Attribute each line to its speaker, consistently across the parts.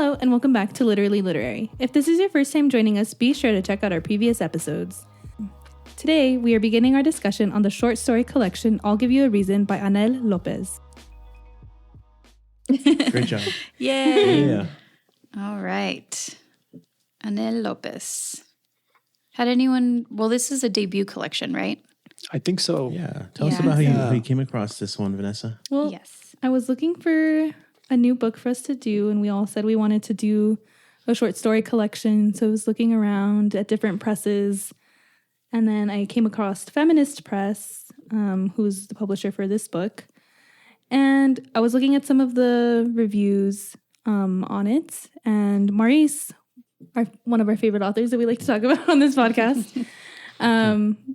Speaker 1: Hello, and welcome back to Literally Literary. If this is your first time joining us, be sure to check out our previous episodes. Today, we are beginning our discussion on the short story collection, I'll Give You a Reason by Annell López.
Speaker 2: Great job.
Speaker 3: Yay.
Speaker 2: Yeah.
Speaker 3: All right. Annell López. Had anyone... Well, this is a debut collection, right?
Speaker 4: I think so.
Speaker 2: Yeah. Tell us
Speaker 3: Yeah.
Speaker 2: about how you came across this one, Vanessa.
Speaker 1: Well,
Speaker 3: Yes.
Speaker 1: I was looking for a new book for us to do, and we all said we wanted to do a short story collection. So I was looking around at different presses, and then I came across Feminist Press, who's the publisher for this book. And I was looking at some of the reviews on it, and Maurice, one of our favorite authors that we like to talk about on this podcast,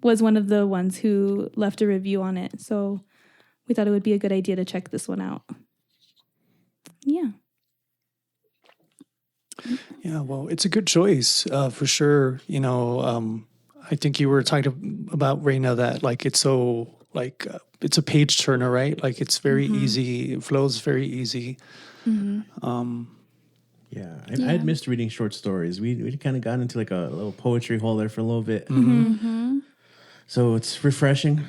Speaker 1: was one of the ones who left a review on it. So we thought it would be a good idea to check this one out. Yeah.
Speaker 4: Yeah, well, it's a good choice for sure. You know, I think you were talking about, Reina, that like it's so like it's a page turner, right? Like it's very easy. It flows very easy.
Speaker 2: Yeah. I had missed reading short stories. We kind of got into like a little poetry hole there for a little bit. So it's refreshing,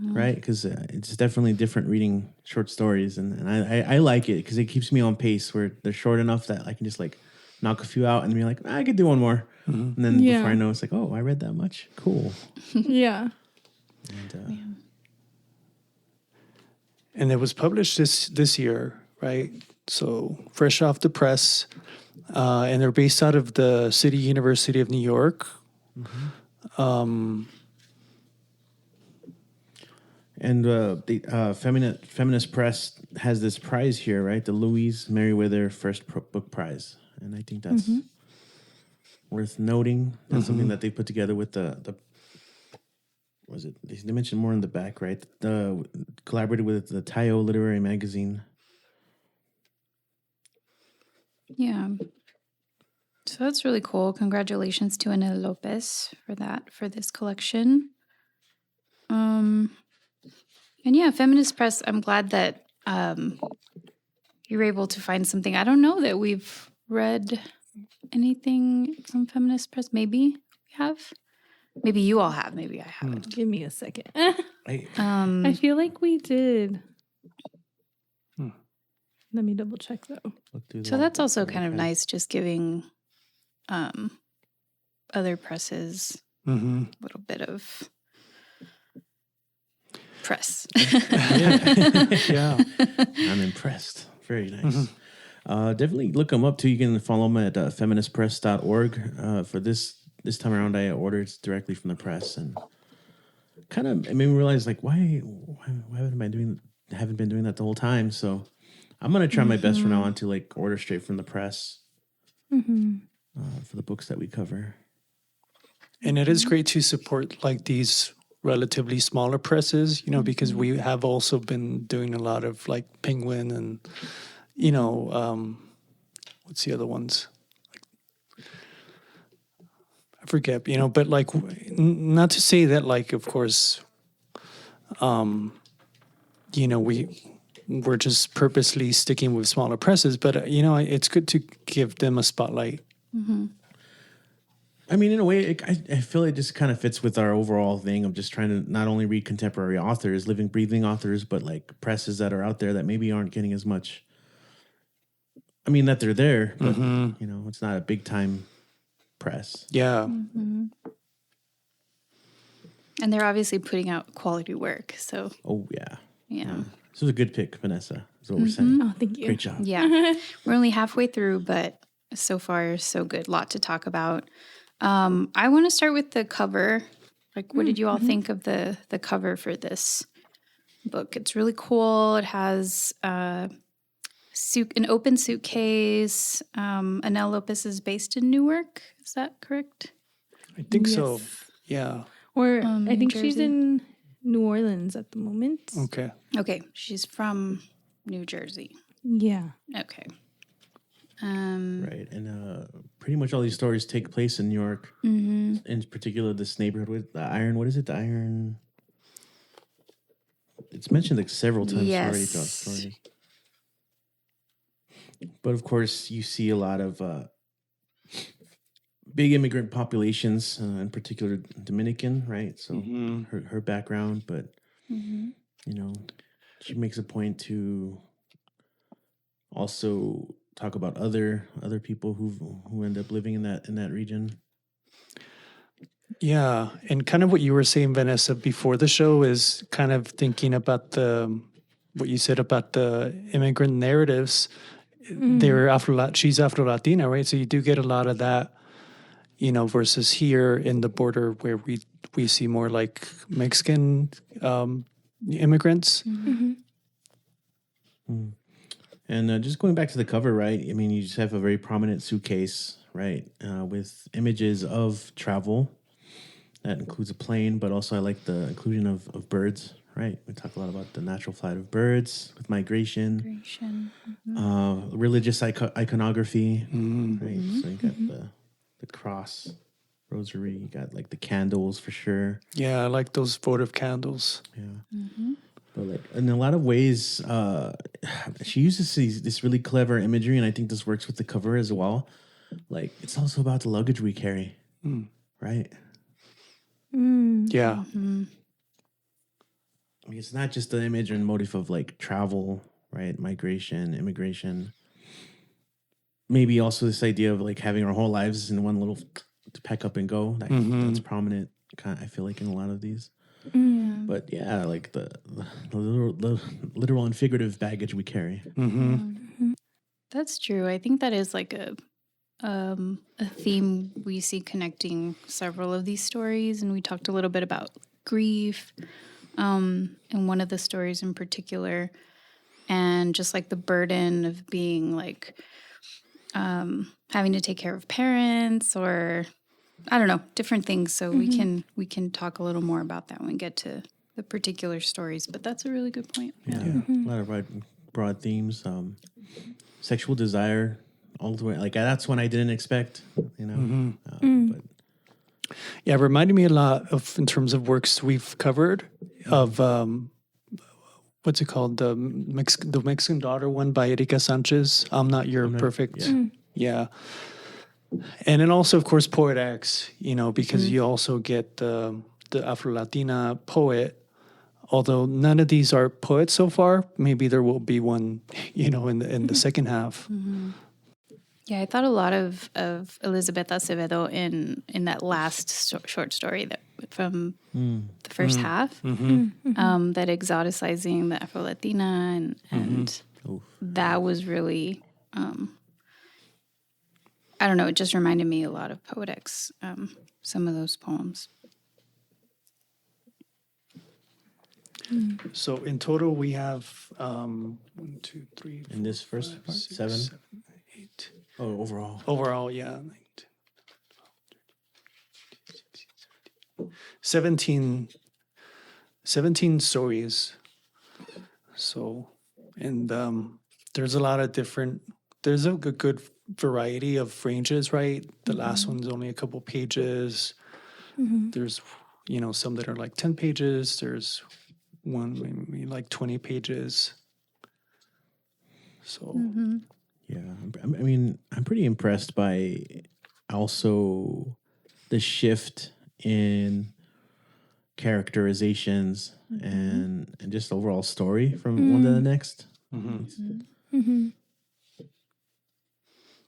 Speaker 2: right? Because it's definitely different reading short stories. And I like it because it keeps me on pace where they're short enough that I can just like knock a few out and be like, I could do one more. And then before I know, it's like, oh, I read that much? Cool.
Speaker 1: Yeah.
Speaker 4: And it was published this year, right? So fresh off the press, and they're based out of the City University of New York.
Speaker 2: And the Feminist Press has this prize here, right? The Louise Meriwether First Book Prize. And I think that's worth noting. That's something that they put together with the was it? They mentioned more in the back, right? Collaborated with the Tayo Literary Magazine.
Speaker 3: Yeah. So that's really cool. Congratulations to Annell López for this collection. And yeah, Feminist Press, I'm glad that you were able to find something. I don't know that we've read anything from Feminist Press. Maybe we have. Maybe you all have. Maybe I haven't.
Speaker 1: Give me a second.
Speaker 2: I
Speaker 1: I feel like we did. Let me double check though.
Speaker 3: So that's also kind of nice, just giving other presses a little bit of press.
Speaker 4: Yeah.
Speaker 2: I'm impressed. Very nice. Definitely look them up too. You can follow them at feministpress.org. For this time around, I ordered directly from the press, and kind of it made me realize like why haven't been doing that the whole time. So I'm gonna try my best from now on to like order straight from the press for the books that we cover.
Speaker 4: And it is great to support like these relatively smaller presses, you know, because we have also been doing a lot of like Penguin and, you know, what's the other ones? I forget, you know, but like, not to say that like, of course, you know, we're just purposely sticking with smaller presses, but, you know, it's good to give them a spotlight.
Speaker 2: I mean, in a way, I feel it just kind of fits with our overall thing of just trying to not only read contemporary authors, living, breathing authors, but like presses that are out there that maybe aren't getting as much. I mean, that they're there, but, you know, it's not a big time press.
Speaker 4: Yeah.
Speaker 3: And they're obviously putting out quality work. So,
Speaker 2: Oh, yeah.
Speaker 3: yeah.
Speaker 2: This was a good pick, Vanessa, is what we're saying.
Speaker 1: Oh, thank you.
Speaker 2: Great job.
Speaker 3: Yeah. We're only halfway through, but so far, so good. Lot to talk about. I want to start with the cover. Like, what did you all think of the cover for this book? It's really cool. It has an open suitcase. Annell López is based in Newark. Is that correct?
Speaker 4: I think so.
Speaker 1: Yes.
Speaker 4: Yeah.
Speaker 1: Or I think she's
Speaker 3: Jersey?
Speaker 1: in New Orleans at the moment.
Speaker 4: Okay.
Speaker 3: Okay. She's from New Jersey.
Speaker 1: Yeah.
Speaker 3: Okay.
Speaker 2: Right. And pretty much all these stories take place in New York. In particular, this neighborhood with the Iron. What is it? The Iron. It's mentioned like several times already throughout the story. But of course, you see a lot of big immigrant populations, in particular Dominican, right? So her background, but you know, she makes a point to also talk about other people who end up living in that region.
Speaker 4: Yeah, and kind of what you were saying, Vanessa, before the show is kind of thinking about what you said about the immigrant narratives. She's Afro-Latina, right? So you do get a lot of that, versus here in the border where we see more like Mexican immigrants.
Speaker 2: And just going back to the cover, right? I mean, you just have a very prominent suitcase, right, with images of travel. That includes a plane, but also I like the inclusion of birds, right? We talk a lot about the natural flight of birds with migration. Religious iconography, right? So you got the cross, rosary, you got like the candles for sure.
Speaker 4: Yeah, I like those votive candles.
Speaker 2: Yeah. But like in a lot of ways, she uses this really clever imagery, and I think this works with the cover as well. Like it's also about the luggage we carry, right?
Speaker 4: Yeah.
Speaker 2: I mean, it's not just the image and motif of like travel, right? Migration, immigration. Maybe also this idea of like having our whole lives in one little to pack up and go. That's prominent. I feel like in a lot of these. But yeah, like the literal and figurative baggage we carry.
Speaker 3: That's true. I think that is like a theme we see connecting several of these stories, and we talked a little bit about grief, in one of the stories in particular, and just like the burden of being like having to take care of parents, or I don't know, different things. So we can talk a little more about that when we get to the particular stories. But that's a really good point.
Speaker 2: Yeah, a lot of broad themes, sexual desire. All the way, like that's one I didn't expect, But
Speaker 4: yeah, it reminded me a lot of, in terms of works we've covered, of what's it called, the Mexican Daughter one by Erika Sanchez. I'm Not Your Perfect. Yeah. And then also, of course, Poet X. Because you also get the Afro-Latina poet. Although none of these are poets so far, maybe there will be one, in the second half.
Speaker 3: Yeah, I thought a lot of Elizabeth Acevedo in that last short story that from the first half, that exoticizing the Afro-Latina, and that was really, I don't know, it just reminded me a lot of Poet X, some of those poems.
Speaker 4: So in total, we have 1, 2, 3, 4,
Speaker 2: in this first
Speaker 4: 5,
Speaker 2: part,
Speaker 4: 6,
Speaker 2: 7?
Speaker 4: 7, 8.
Speaker 2: Oh, overall.
Speaker 4: Overall, yeah. 17 stories. So, and there's a lot of there's a good variety of ranges, right? The last one's only a couple pages. There's, some that are like 10 pages. There's one maybe like 20 pages. So...
Speaker 2: Yeah, I mean, I'm pretty impressed by also the shift in characterizations and just overall story from one to the next.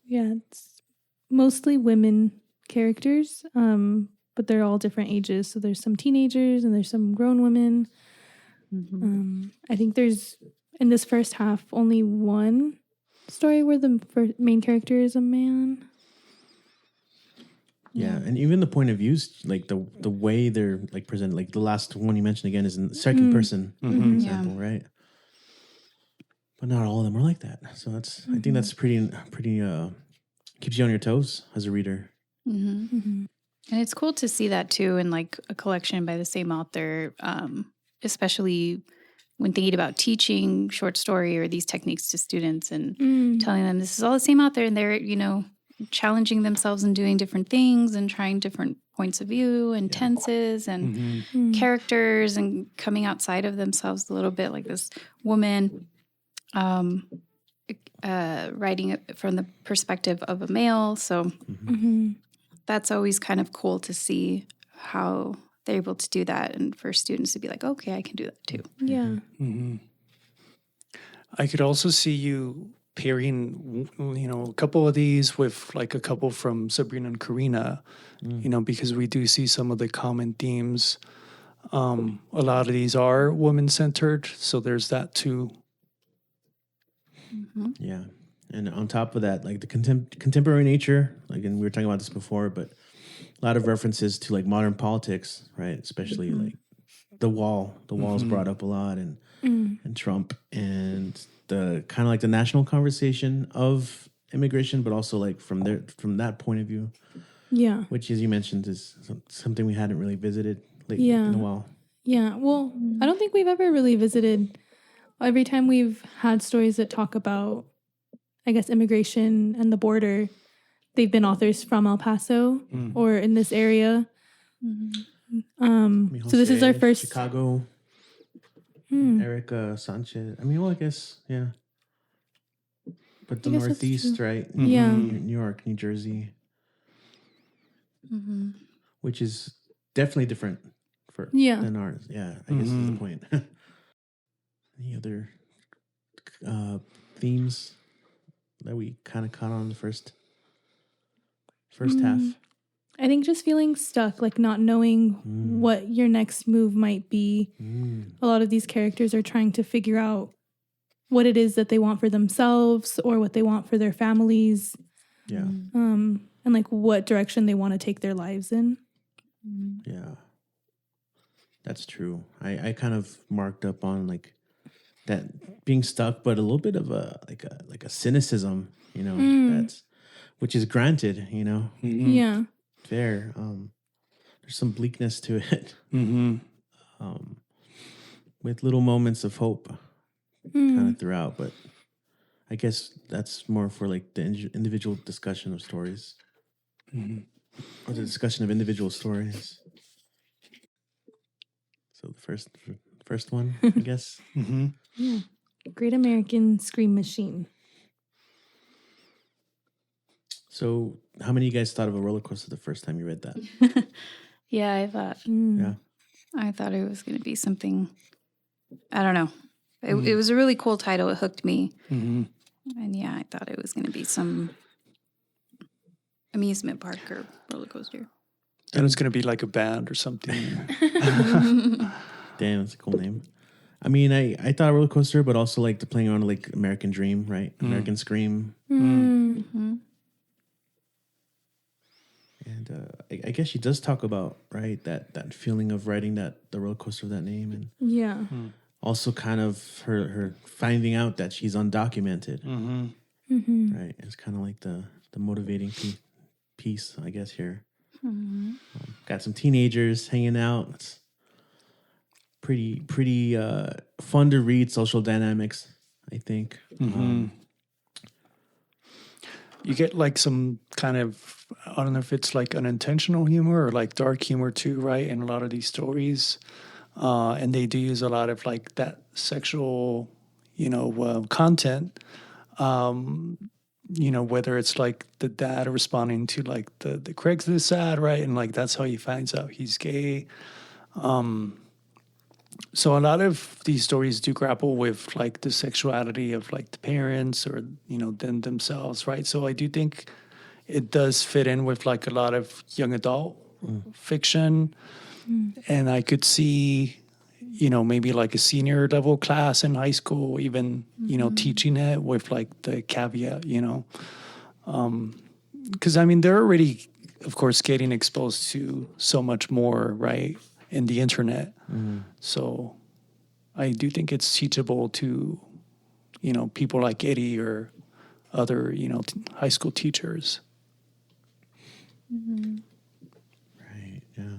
Speaker 1: Yeah, it's mostly women characters, but they're all different ages. So there's some teenagers and there's some grown women. I think there's, in this first half, only one story where the main character is a man.
Speaker 2: Yeah, and even the point of views, like the way they're like presented, like the last one you mentioned again is in the second person example, right? But not all of them are like that. So that's I think that's pretty keeps you on your toes as a reader.
Speaker 3: And it's cool to see that too in like a collection by the same author, especially when thinking about teaching short story or these techniques to students and telling them this is all the same author, and they're, challenging themselves and doing different things and trying different points of view and tenses and characters and coming outside of themselves a little bit, like this woman writing it from the perspective of a male. So that's always kind of cool to see how they're able to do that, and for students to be like, okay, I can do that too.
Speaker 1: Yeah.
Speaker 4: I could also see you pairing, a couple of these with like a couple from Sabrina and Karina, because we do see some of the common themes. A lot of these are woman-centered, so there's that too.
Speaker 2: Yeah. And on top of that, like the contemporary nature, like, and we were talking about this before, but a lot of references to like modern politics, right? Especially like the wall. The wall is brought up a lot, and Trump, and the kind of like the national conversation of immigration, but also like from that point of view.
Speaker 1: Yeah.
Speaker 2: Which, as you mentioned, is something we hadn't really visited lately in a while.
Speaker 1: Yeah. Well, I don't think we've ever really visited. Every time we've had stories that talk about, I guess, immigration and the border, they've been authors from El Paso or in this area. So this is our first
Speaker 2: Chicago. Erica Sanchez. I mean, well, I guess, yeah. But the Northeast, right?
Speaker 1: Yeah.
Speaker 2: New York, New Jersey. Which is definitely different than ours. Yeah, I guess is the point. Any other themes that we kind of caught on the first half?
Speaker 1: I think just feeling stuck, like not knowing what your next move might be. A lot of these characters are trying to figure out what it is that they want for themselves or what they want for their families.
Speaker 2: Yeah.
Speaker 1: And like what direction they want to take their lives in.
Speaker 2: Yeah. That's true. I kind of marked up on like that being stuck, but a little bit of a cynicism, that's, which is granted,
Speaker 1: Yeah.
Speaker 2: fair. There's some bleakness to it, with little moments of hope kind of throughout. But I guess that's more for like the individual discussion of stories, or the discussion of individual stories. So the first one, I guess.
Speaker 1: Yeah. Great American Scream Machine.
Speaker 2: So how many of you guys thought of a roller coaster the first time you read that?
Speaker 3: Yeah, I thought.
Speaker 2: Yeah.
Speaker 3: I thought it was going to be something, I don't know. It was a really cool title. It hooked me. And yeah, I thought it was going to be some amusement park or roller coaster.
Speaker 4: And it's going to be like a band or something.
Speaker 2: Damn, that's a cool name. I mean, I thought roller coaster, but also like the playing on like American Dream, right? American Scream. And I guess she does talk about, right, that feeling of writing the roller coaster of that name, and also kind of her finding out that she's undocumented. Right, it's kind of like the motivating piece, I guess, here. Got some teenagers hanging out. It's pretty fun to read. Social dynamics, I think.
Speaker 4: You get like some kind of, I don't know if it's like unintentional humor or like dark humor too, right? In a lot of these stories. And they do use a lot of like that sexual, content. Whether it's like the dad responding to like the Craigslist ad, right? And like that's how he finds out he's gay. So a lot of these stories do grapple with like the sexuality of like the parents or, them themselves, right? So I do think it does fit in with like a lot of young adult fiction. And I could see, maybe like a senior level class in high school, even, teaching it with like the caveat, because I mean, they're already, of course, getting exposed to so much more, right, in the internet. So I do think it's teachable to, people like Eddie or other, high school teachers.
Speaker 2: Right, yeah.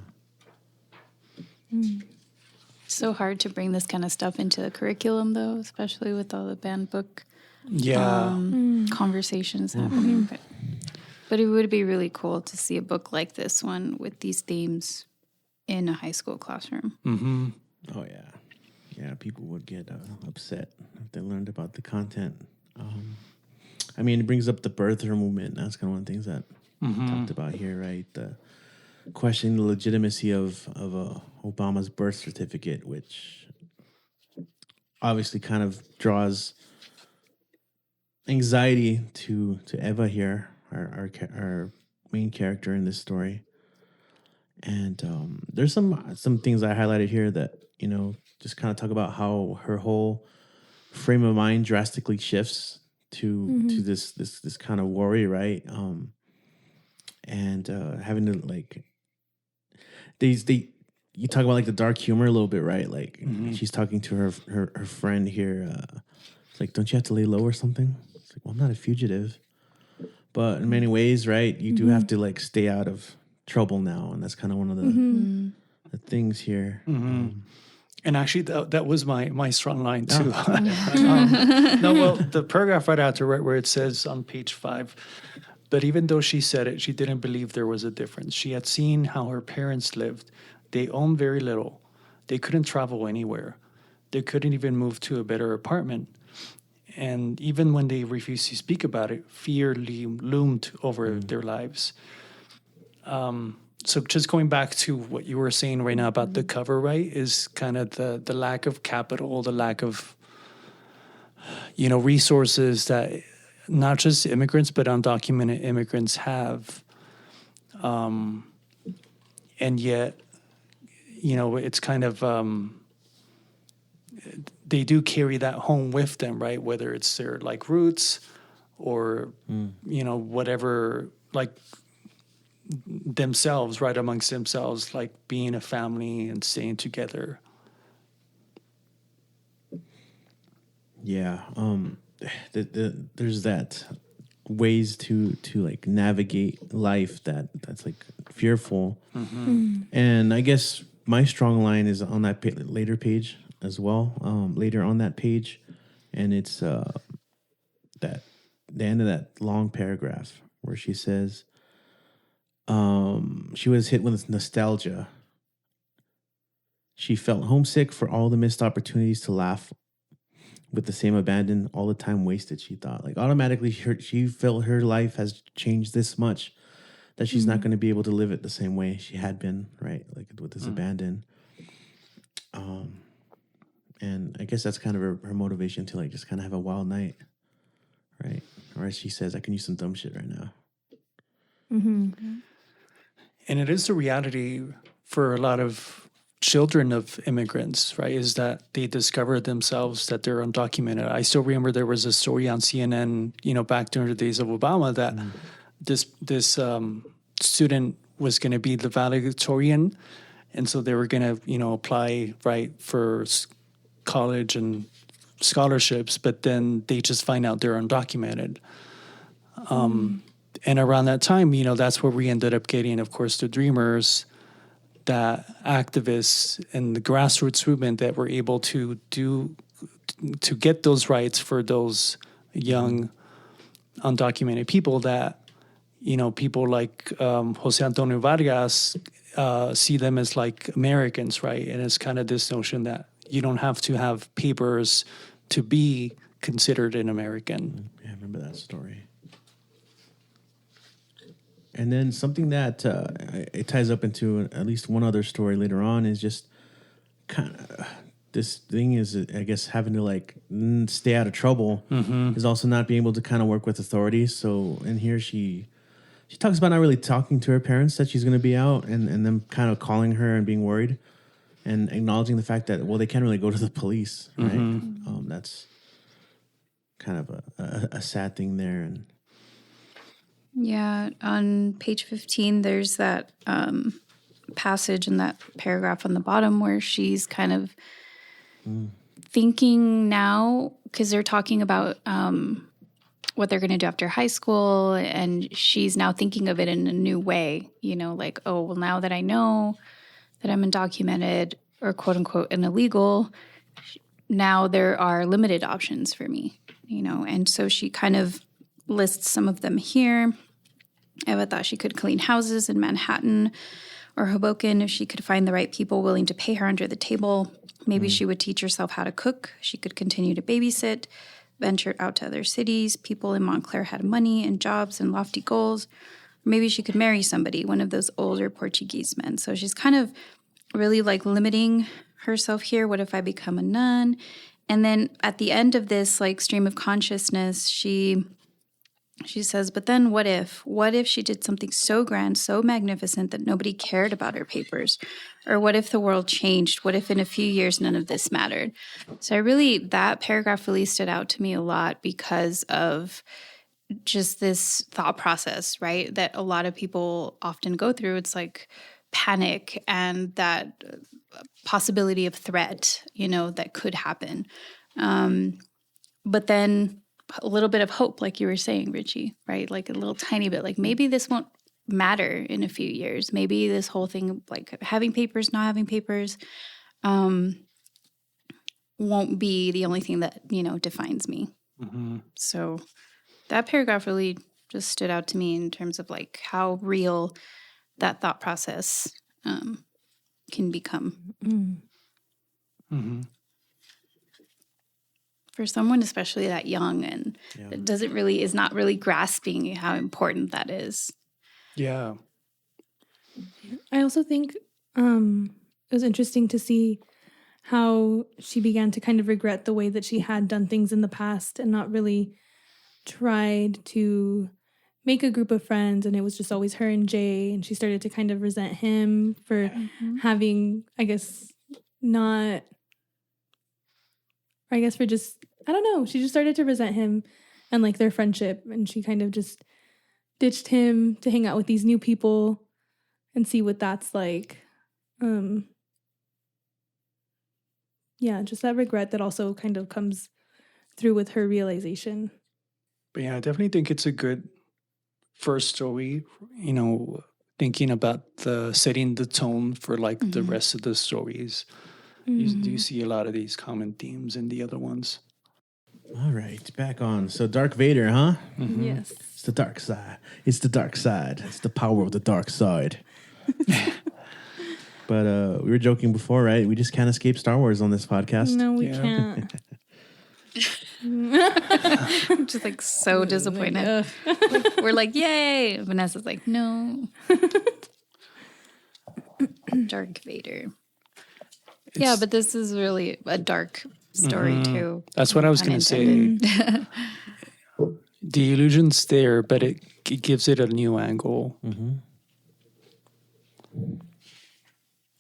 Speaker 3: So hard to bring this kind of stuff into the curriculum, though, especially with all the banned book conversations happening. But it would be really cool to see a book like this one with these themes in a high school classroom.
Speaker 2: Oh, yeah. Yeah, people would get upset if they learned about the content. I mean, it brings up the birther movement. That's kind of one of the things that we talked about here, right? The questioning the legitimacy of Obama's birth certificate, which obviously kind of draws anxiety to Eva here, our main character in this story. And there's some things I highlighted here that, you know, just kind of talk about how her whole frame of mind drastically shifts to this kind of worry, right? And having to like you talk about like the dark humor a little bit, right? Like she's talking to her friend here. It's like, don't you have to lay low or something? It's like, well, I'm not a fugitive, but in many ways, right? You do have to like stay out of trouble now, and that's kind of one of the things here.
Speaker 4: And actually, that was my strong line too. The paragraph right after, right where it says on page 5, but even though she said it, she didn't believe there was a difference. She had seen how her parents lived. They owned very little. They couldn't travel anywhere. They couldn't even move to a better apartment. And even when they refused to speak about it, fear loomed over their lives. So just going back to what you were saying right now about the cover, right, is kind of the lack of capital, the lack of, you know, resources that not just immigrants, but undocumented immigrants have. And yet, you know, it's kind of, they do carry that home with them, right? Whether it's their like roots or, you know, whatever, like, themselves, right, amongst themselves, like being a family and staying together.
Speaker 2: Yeah, there's that ways to like navigate life that's like fearful, and I guess my strong line is on that later page as well. Later on that page, and it's that the end of that long paragraph where she says. She was hit with nostalgia. She felt homesick for all the missed opportunities to laugh with the same abandon, all the time wasted, she thought. Like automatically she felt her life has changed this much that she's not going to be able to live it the same way she had been, right? Like with this abandon. And I guess that's kind of her motivation to like just kind of have a wild night, right? Or as she says, I can use some dumb shit right now.
Speaker 4: And it is the reality for a lot of children of immigrants, right, is that they discover themselves that they're undocumented. I still remember there was a story on CNN, you know, back during the days of Obama that this student was going to be the valedictorian. And so they were going to, you know, apply, right, for college and scholarships, but then they just find out they're undocumented. And around that time, you know, that's where we ended up getting, of course, the Dreamers, that activists and the grassroots movement that were able to get those rights for those young undocumented people that, you know, people like Jose Antonio Vargas see them as like Americans, right? And it's kind of this notion that you don't have to have papers to be considered an American.
Speaker 2: Yeah, I remember that story. And then something that it ties up into at least one other story later on is just kind of this thing is, I guess, having to like stay out of trouble is also not being able to kind of work with authorities. So in here she talks about not really talking to her parents that she's going to be out and them kind of calling her and being worried and acknowledging the fact that, well, they can't really go to the police, right? That's kind of a sad thing there. And
Speaker 3: yeah, on page 15, there's that passage in that paragraph on the bottom where she's kind of thinking now, because they're talking about what they're going to do after high school, and she's now thinking of it in a new way, you know, like, oh, well, now that I know that I'm undocumented or quote unquote an illegal, now there are limited options for me, you know, and so she kind of lists some of them here. Eva thought she could clean houses in Manhattan or Hoboken if she could find the right people willing to pay her under the table. Maybe she would teach herself how to cook. She could continue to babysit. ventured out to other cities. People in Montclair had money and jobs and lofty goals. Maybe she could marry somebody, one of those older Portuguese men. So she's kind of really like limiting herself here. What if I become a nun? And then at the end of this like stream of consciousness, she says, but then what if she did something so grand, so magnificent that nobody cared about her papers? Or what if the world changed? What if in a few years none of this mattered? So that paragraph really stood out to me a lot because of just this thought process, right? That a lot of people often go through. It's like panic and that possibility of threat, that could happen. But then a little bit of hope, like you were saying, Richie, right? Like a little tiny bit, like maybe this won't matter in a few years. Maybe this whole thing, like having papers, not having papers, won't be the only thing that, defines me. Mm-hmm. So that paragraph really just stood out to me in terms of like how real that thought process can become. Mm-hmm. For someone especially that young and is not really grasping how important that is.
Speaker 4: Yeah.
Speaker 1: I also think it was interesting to see how she began to kind of regret the way that she had done things in the past and not really tried to make a group of friends, and it was just always her and Jay, and she started to kind of resent him for having, I don't know, she just started to resent him and like their friendship, and she kind of just ditched him to hang out with these new people and see what that's like. Just that regret that also kind of comes through with her realization.
Speaker 4: But yeah, I definitely think it's a good first story, thinking about setting the tone for like the rest of the stories. Do you see a lot of these common themes in the other ones?
Speaker 2: All right, back on. So Dark Vader, huh?
Speaker 1: Mm-hmm. Yes.
Speaker 2: It's the dark side. It's the dark side. It's the power of the dark side. But we were joking before, right? We just can't escape Star Wars on this podcast.
Speaker 1: No, we can't.
Speaker 3: I'm just like so disappointed. We're like, yay. Vanessa's like, no. Dark Vader. But this is really a dark story too.
Speaker 4: That's what I was going to say. The illusion's there, but it gives it a new angle.
Speaker 2: Mm-hmm.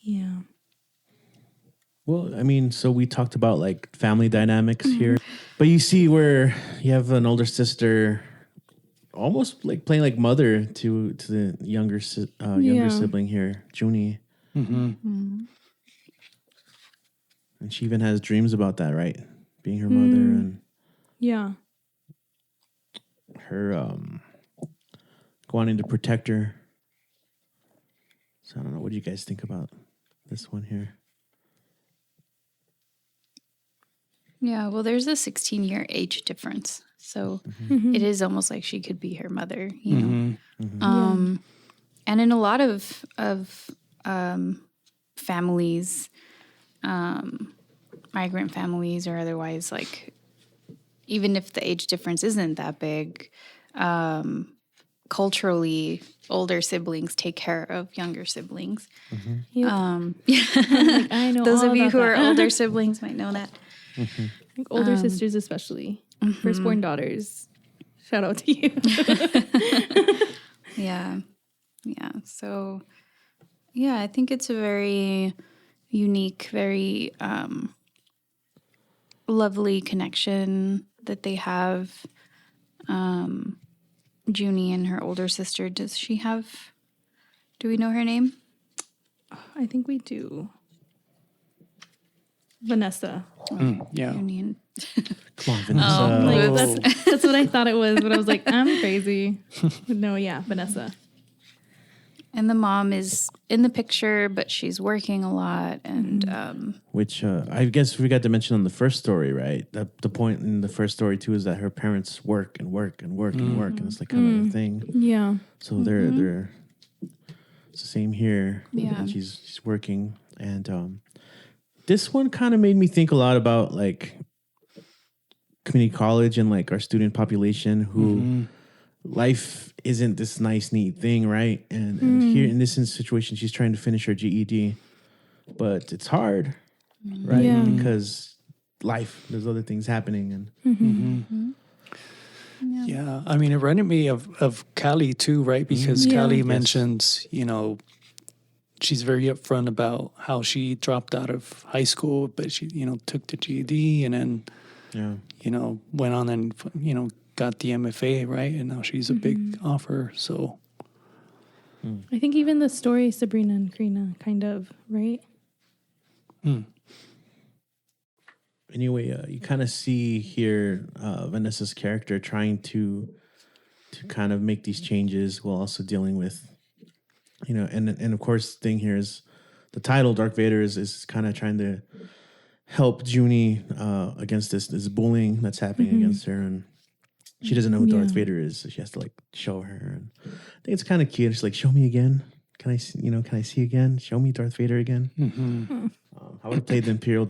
Speaker 1: Yeah.
Speaker 2: Well, I mean, so we talked about like family dynamics here, but you see where you have an older sister, almost like playing like mother to the younger sibling here, Junie. Mm-hmm. Mm-hmm. And she even has dreams about that, right? Being her mother and her wanting to protect her. So I don't know. What do you guys think about this one here?
Speaker 3: Yeah, well, there's a 16-year age difference. So it is almost like she could be her mother, know. Mm-hmm. And in a lot of families, migrant families or otherwise, like, even if the age difference isn't that big, culturally, older siblings take care of younger siblings. Mm-hmm. Yep. I know those of you who are older siblings might know that.
Speaker 1: Mm-hmm. Like older sisters especially. Firstborn daughters. Shout out to you.
Speaker 3: Yeah. So, I think it's a very unique, very lovely connection that they have. Junie and her older sister. Do we know her name?
Speaker 1: I think we do. Vanessa.
Speaker 4: Yeah.
Speaker 3: Junie
Speaker 2: Come on, Vanessa.
Speaker 1: That's what I thought it was, but I was like, I'm crazy. No, Vanessa.
Speaker 3: And the mom is in the picture, but she's working a lot. And
Speaker 2: which I guess we got to mention on the first story, right? The point in the first story, too, is that her parents work and work and work and work. And it's like kind of a thing.
Speaker 1: Yeah.
Speaker 2: So they're it's the same here.
Speaker 3: Yeah.
Speaker 2: She's working. And this one kind of made me think a lot about, like, community college and like our student population who life isn't this nice, neat thing, right? And here in this situation, she's trying to finish her GED, but it's hard, right?
Speaker 1: Yeah.
Speaker 2: Because life, there's other things happening, and
Speaker 4: Yeah, I mean, it reminded me of Callie too, right? Because
Speaker 1: Yeah.
Speaker 4: Callie
Speaker 1: Yes.
Speaker 4: mentions, you know, she's very upfront about how she dropped out of high school, but she, you know, took the GED and then,
Speaker 2: yeah,
Speaker 4: you know, went on and, you know, got the MFA, right? And now she's a big offer. So,
Speaker 1: I think even the story, Sabrina and Karina, kind of, right?
Speaker 2: anyway, you kind of see here Vanessa's character trying to kind of make these changes while also dealing with, you know, and of course, the thing here is the title Darth Vader is kind of trying to help Junie against this bullying that's happening against her, and she doesn't know who Darth Vader is, so she has to like show her. And I think it's kind of cute. It's like, show me again. Can I see again? Show me Darth Vader again. I would have played the Imperial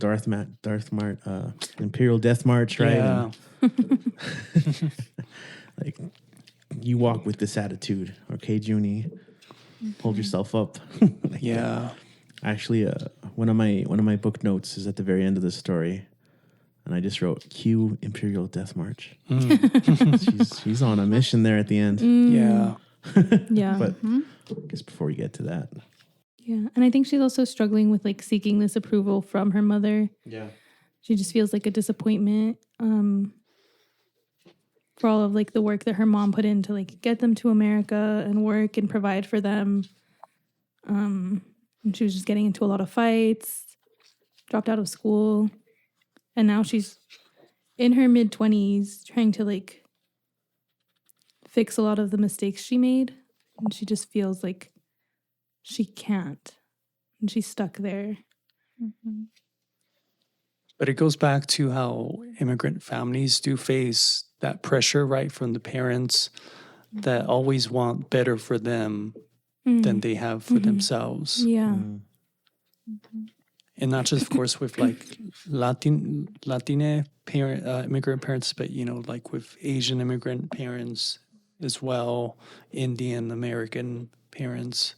Speaker 2: Imperial Death March, right?
Speaker 4: yeah.
Speaker 2: Like, you walk with this attitude, okay, Junie? Hold yourself up. Like,
Speaker 4: Yeah.
Speaker 2: actually, one of my book notes is at the very end of the story, and I just wrote "Cue Imperial Death March." She's on a mission there at the end.
Speaker 4: Yeah.
Speaker 1: Yeah.
Speaker 2: But I guess before we get to that,
Speaker 1: Yeah. And I think she's also struggling with like seeking this approval from her mother.
Speaker 2: yeah,
Speaker 1: She just feels like a disappointment for all of like the work that her mom put in to like get them to America and work and provide for them. And she was just getting into a lot of fights, dropped out of school. And now she's in her mid-20s trying to like fix a lot of the mistakes she made. And she just feels like she can't. And she's stuck there.
Speaker 4: But it goes back to how immigrant families do face that pressure, right, from the parents that always want better for them than they have for themselves.
Speaker 1: Yeah.
Speaker 4: And not just, of course, with like Latina parent, immigrant parents, but, you know, like with Asian immigrant parents as well, Indian American parents.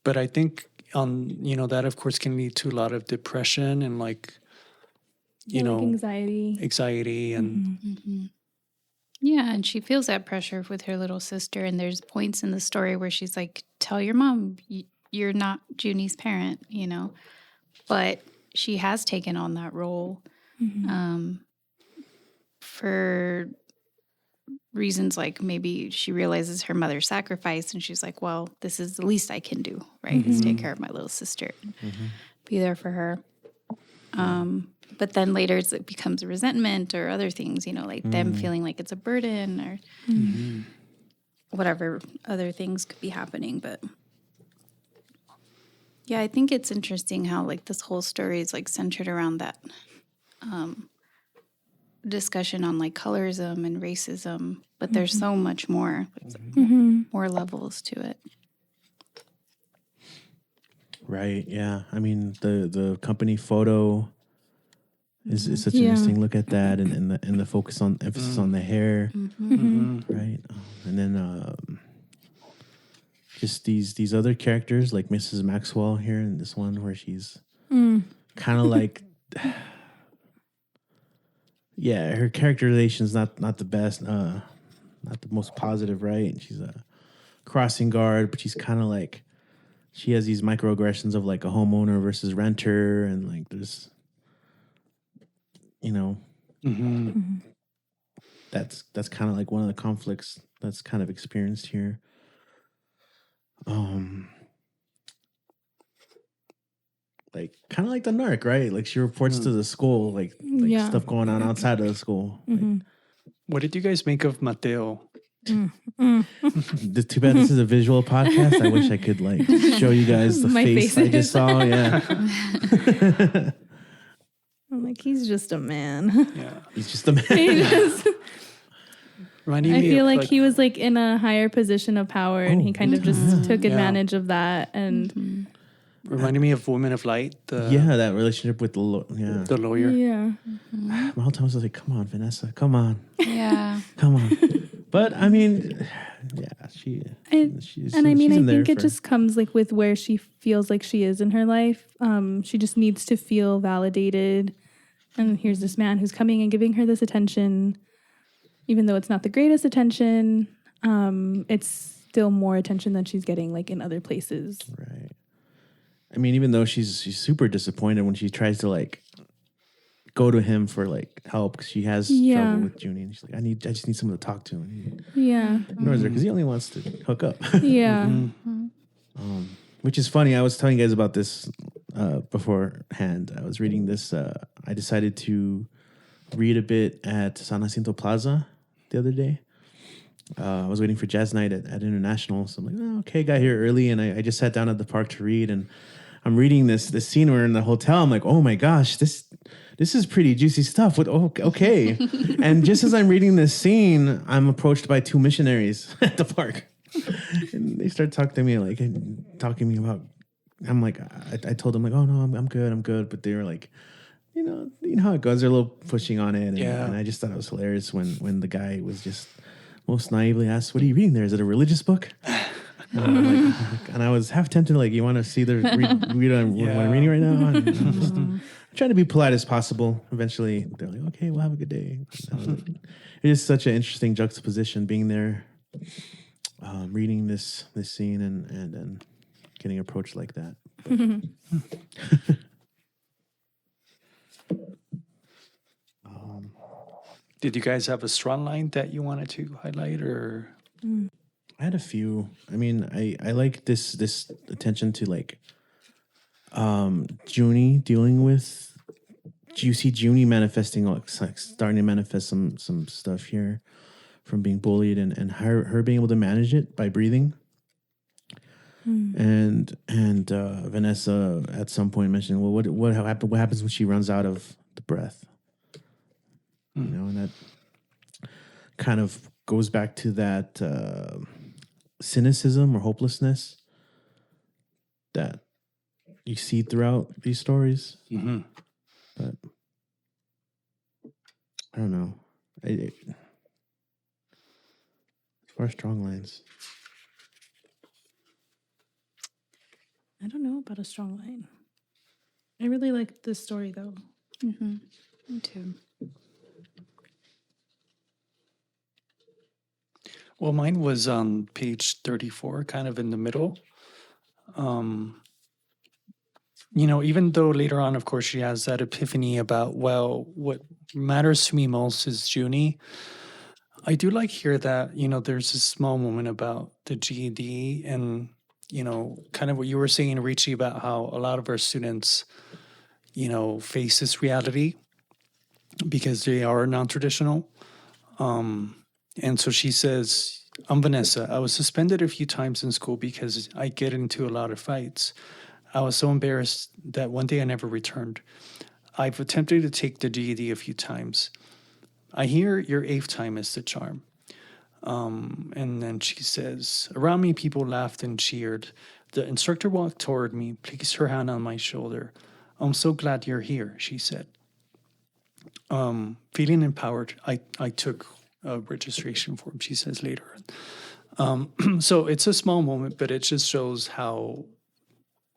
Speaker 4: But I think that, of course, can lead to a lot of depression and like, you know,
Speaker 1: like
Speaker 4: anxiety and
Speaker 3: Yeah, and she feels that pressure with her little sister. And there's points in the story where she's like, tell your mom you're not Junie's parent, you know. But she has taken on that role for reasons like maybe she realizes her mother sacrificed and she's like, well, this is the least I can do, right? Is take care of my little sister, be there for her. But then later it becomes resentment or other things, you know, like them feeling like it's a burden or whatever other things could be happening. But yeah, I think it's interesting how like this whole story is like centered around that discussion on like colorism and racism, but there's so much more, more levels to it.
Speaker 2: right, yeah. I mean, the company photo is such an interesting look at that, and the focus on emphasis on the hair, right? And then just these other characters like Mrs. Maxwell here in this one where she's kind of like, yeah, her characterization is not the best, not the most positive, right? She's a crossing guard, but she's kind of like, she has these microaggressions of like a homeowner versus renter, and like there's, you know, that's kind of like one of the conflicts that's kind of experienced here. Like kind of like the narc, right? Like she reports to the school, like stuff going on outside of the school. Like,
Speaker 4: what did you guys make of Mateo?
Speaker 2: too bad this is a visual podcast. I wish I could like show you guys the
Speaker 1: My
Speaker 2: face I just saw. Yeah.
Speaker 1: I'm like, he's just a man.
Speaker 4: Yeah.
Speaker 2: He's just a man.
Speaker 4: Reminding
Speaker 1: I
Speaker 4: me
Speaker 1: feel
Speaker 4: of,
Speaker 1: like he was like in a higher position of power and he kind of just took advantage of that. And
Speaker 4: Reminded me of Women of Light.
Speaker 2: That relationship with the
Speaker 4: lawyer.
Speaker 1: Yeah.
Speaker 2: The whole time I was like, come on, Vanessa, come on.
Speaker 3: Yeah.
Speaker 2: Come on. But I mean, she's
Speaker 1: I
Speaker 2: in there
Speaker 1: think it just comes like with where she feels like she is in her life. She just needs to feel validated. And here's this man who's coming and giving her this attention, even though it's not the greatest attention. It's still more attention than she's getting like in other places.
Speaker 2: Right. I mean, even though she's super disappointed when she tries to like go to him for like help because she has trouble with Junie, and she's like, I just need someone to talk to, and he ignores her because he only wants to hook up. Which is funny. I was telling you guys about this beforehand. I was reading this. I decided to read a bit at San Jacinto Plaza the other day. I was waiting for jazz night at International, so I'm like, oh, okay, got here early, and I just sat down at the park to read, and I'm reading this scene where in the hotel. I'm like, oh my gosh, this is pretty juicy stuff. Okay. And just as I'm reading this scene, I'm approached by two missionaries at the park. And they start talking to me about, I'm like, I told them like, oh no, I'm good. But they were like, you know how it goes. They're a little pushing on it. And I just thought it was hilarious when the guy was just most naively asked, what are you reading there? Is it a religious book? And I was half tempted, like, you want to see what I'm reading right now? And I'm just trying to be polite as possible. Eventually, they're like, okay, we'll have a good day. It is such an interesting juxtaposition being there, reading this scene and getting approached like that.
Speaker 4: Did you guys have a strong line that you wanted to highlight, or?
Speaker 2: I had a few. I mean, I like this attention to like Junie dealing with. You see Junie manifesting, like starting to manifest some stuff here from being bullied, and her being able to manage it by breathing. And Vanessa at some point mentioned, well, what happens when she runs out of the breath? You know, and that kind of goes back to that cynicism or hopelessness that you see throughout these stories. Mm-hmm. But I don't know. As far as strong lines,
Speaker 1: I don't know about a strong line. I really like this story though.
Speaker 3: Mm-hmm. Me too.
Speaker 4: Well, mine was on page 34, kind of in the middle. Even though later on, of course, she has that epiphany about, well, what matters to me most is Junie. I do like here that, there's this small moment about the GED and, kind of what you were saying, Richie, about how a lot of our students, face this reality because they are non-traditional. And so she says, I'm Vanessa. I was suspended a few times in school because I get into a lot of fights. I was so embarrassed that one day I never returned. I've attempted to take the GED a few times. I hear your 8th time is the charm. And then she says, around me, people laughed and cheered. The instructor walked toward me, placed her hand on my shoulder. I'm so glad you're here, she said. Feeling empowered, I took a registration form, she says later. So it's a small moment, but it just shows how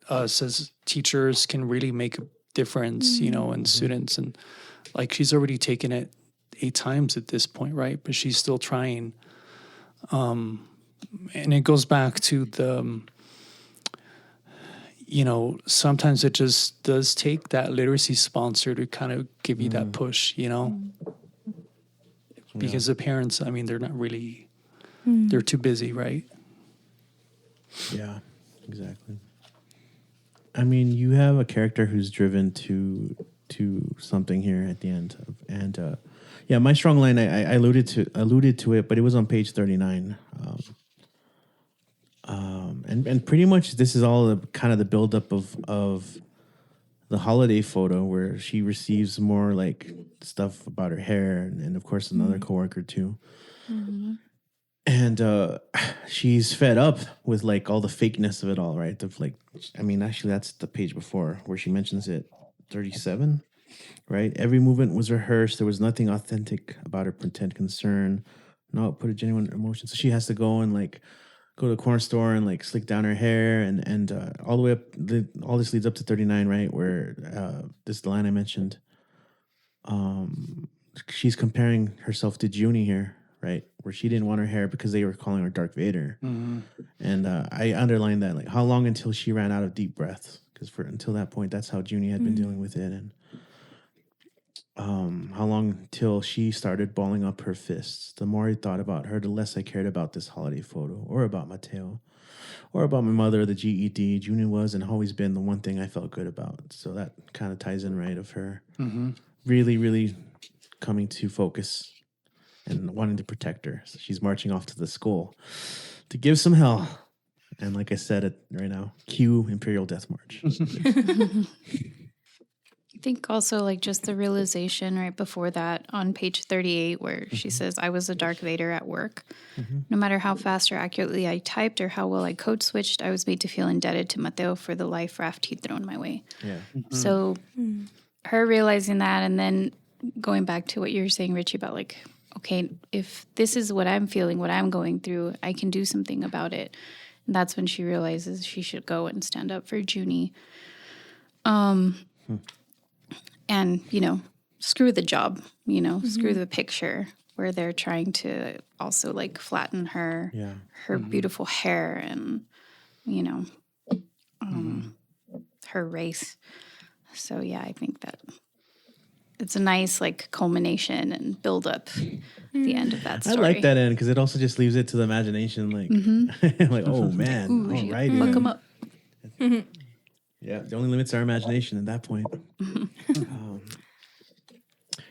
Speaker 4: us as teachers can really make a difference, in students. And like, she's already taken it 8 times at this point, right? But she's still trying. And it goes back to the, sometimes it just does take that literacy sponsor to kind of give you that push, because the parents, I mean, they're not really, they're too busy, right?
Speaker 2: Yeah, exactly. I mean, you have a character who's driven to something here at the end, and my strong line, I alluded to it, but it was on page 39, and pretty much this is all kind of the buildup of the holiday photo where she receives more like stuff about her hair, and of course another coworker too. Mm-hmm. And she's fed up with like all the fakeness of it all, right? Of like, I mean, actually, that's the page before where she mentions it, 37, right? Every movement was rehearsed. There was nothing authentic about her pretend concern, no output of genuine emotion. So she has to go and like go to the corner store and like slick down her hair, and all the way up. All this leads up to 39, right? Where this is the line I mentioned. She's comparing herself to Junie here, right? Where she didn't want her hair because they were calling her Dark Vader. And I underlined that, like, how long until she ran out of deep breaths? Because until that point, that's how Junie had been dealing with it. And how long till she started balling up her fists? The more I thought about her, the less I cared about this holiday photo, or about Mateo, or about my mother, the GED. Junie was and always been the one thing I felt good about. So that kind of ties in, right, of her really, really coming to focus and wanting to protect her. So she's marching off to the school to give some hell. And like I said it right now, cue Imperial Death March.
Speaker 3: I think also like just the realization right before that on page 38 where she says, I was a Dark Vader at work. No matter how fast or accurately I typed or how well I code switched, I was made to feel indebted to Mateo for the life raft he'd thrown my way.
Speaker 2: Yeah.
Speaker 3: So her realizing that, and then going back to what you were saying, Richie, about like, okay, if this is what I'm feeling, what I'm going through, I can do something about it. And that's when she realizes she should go and stand up for Junie. And, you know, screw the job, you know, screw the picture where they're trying to also like flatten her, her beautiful hair and, you know, her race. So, yeah, I think that it's a nice like culmination and build up the end of that story.
Speaker 2: I like that end because it also just leaves it to the imagination. Like, like, oh man, alrighty.
Speaker 1: Fuck them up.
Speaker 2: Yeah, the only limits are imagination at that point.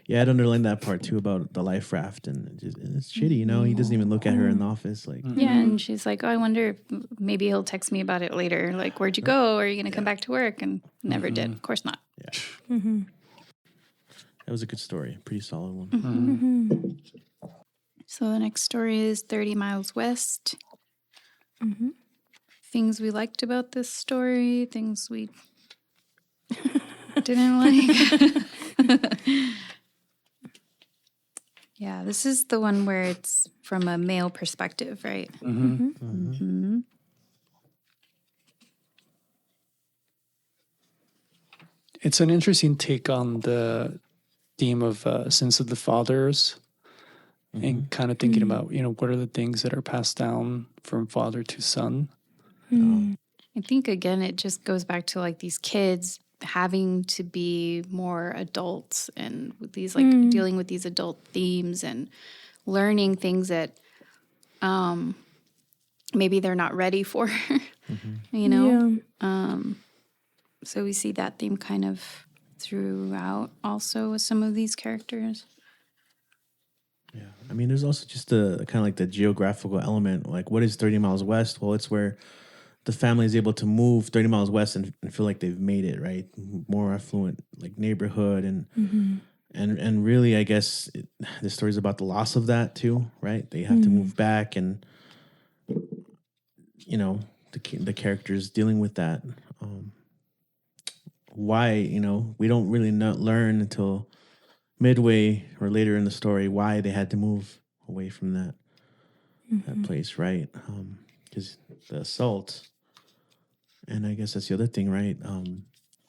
Speaker 2: Yeah, I'd underline that part too about the life raft, and it's shitty, you know. He doesn't even look at her in the office, like.
Speaker 3: Yeah, and she's like, "Oh, I wonder if maybe he'll text me about it later. Like, where'd you go? Are you going to come back to work?" And never did. Of course not.
Speaker 2: Yeah. That was a good story, pretty solid one.
Speaker 3: So the next story is 30 Miles West. Things we liked about this story, things we didn't like. Yeah, this is the one where it's from a male perspective, right?
Speaker 4: It's an interesting take on the theme of sins of the fathers and kind of thinking about, you know, what are the things that are passed down from father to son.
Speaker 3: I think, again, it just goes back to like these kids having to be more adults and with these like dealing with these adult themes and learning things that maybe they're not ready for, you know? So we see that theme kind of throughout also with some of these characters.
Speaker 2: Yeah, I mean, there's also just the kind of like the geographical element. Like, what is 30 miles west? Well, it's where the family is able to move 30 miles west and feel like they've made it, right? More affluent, like neighborhood, and really, I guess the story is about the loss of that too, right? They have to move back, and you know, the characters dealing with that. Why, you know, we don't really learn until midway or later in the story why they had to move away from that place, right? Because the assault, and I guess that's the other thing, right?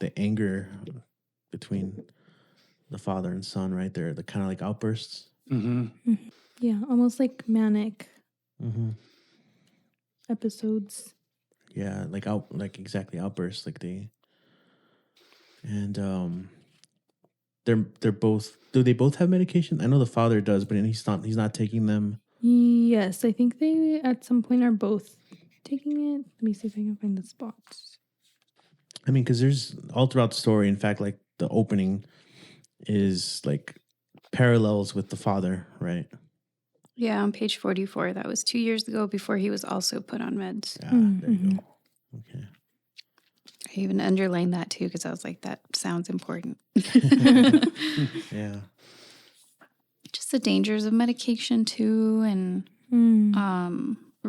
Speaker 2: The anger between the father and son, right? They're the kind of like outbursts.
Speaker 1: Yeah, almost like manic episodes.
Speaker 2: Yeah, like exactly outbursts, like they. And they're both. Do they both have medication? I know the father does, but he's not taking them.
Speaker 1: Yes, I think they at some point are both taking it. Let me see if I can find the spots.
Speaker 2: I mean, because there's all throughout the story. In fact, like the opening is like parallels with the father, right?
Speaker 3: Yeah, on page 44. That was 2 years ago before he was also put on meds.
Speaker 2: Yeah, there you go. Okay.
Speaker 3: I even underlined that too because I was like, that sounds important.
Speaker 2: Yeah.
Speaker 3: Just the dangers of medication too, and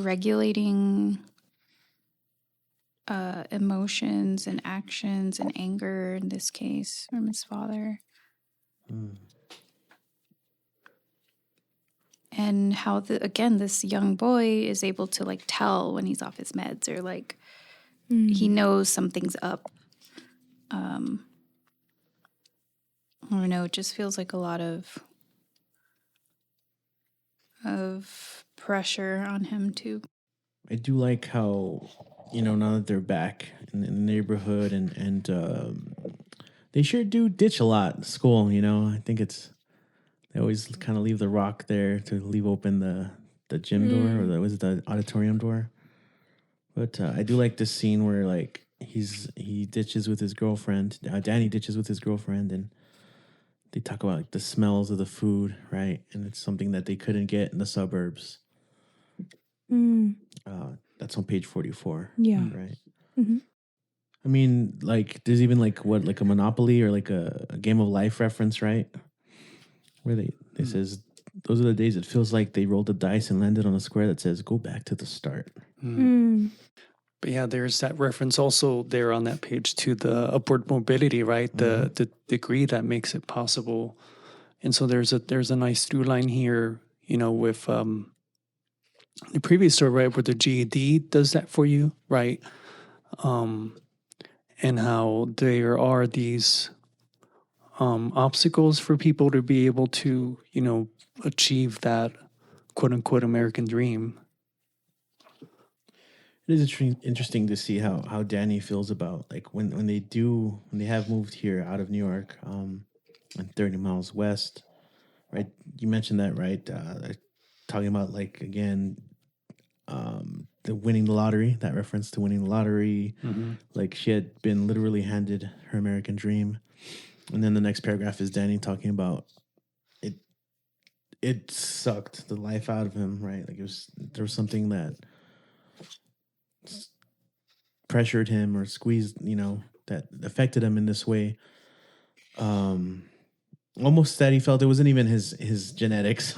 Speaker 3: regulating emotions and actions and anger in this case from his father. And how this young boy is able to like tell when he's off his meds, or like he knows something's up. I don't know, it just feels like a lot of pressure on him too.
Speaker 2: I do like how, now that they're back in the neighborhood and they sure do ditch a lot in school, I think they always kind of leave the rock there to leave open the gym door, or was it the auditorium door? But I do like this scene where like he ditches with his girlfriend. Danny ditches with his girlfriend, and they talk about like the smells of the food, right? And it's something that they couldn't get in the suburbs. That's on page 44.
Speaker 1: Yeah.
Speaker 2: Right.
Speaker 1: Mm-hmm.
Speaker 2: I mean, like, there's even like a Monopoly or like a Game of Life reference, right? Where they says, those are the days it feels like they rolled the dice and landed on a square that says, go back to the start.
Speaker 4: But yeah, there's that reference also there on that page to the upward mobility, right? The degree that makes it possible. And so there's a nice through line here, with the previous story, right, where the GED does that for you, right? And how there are these obstacles for people to be able to, achieve that quote unquote American dream.
Speaker 2: It is interesting to see how Danny feels about like when they have moved here out of New York, and 30 miles west, right? You mentioned that, right? Talking about like again, the winning the lottery, that reference to winning the lottery, like she had been literally handed her American dream, and then the next paragraph is Danny talking about it. It sucked the life out of him, right? Like there was something that pressured him or squeezed, that affected him in this way. Almost that he felt it wasn't even his genetics.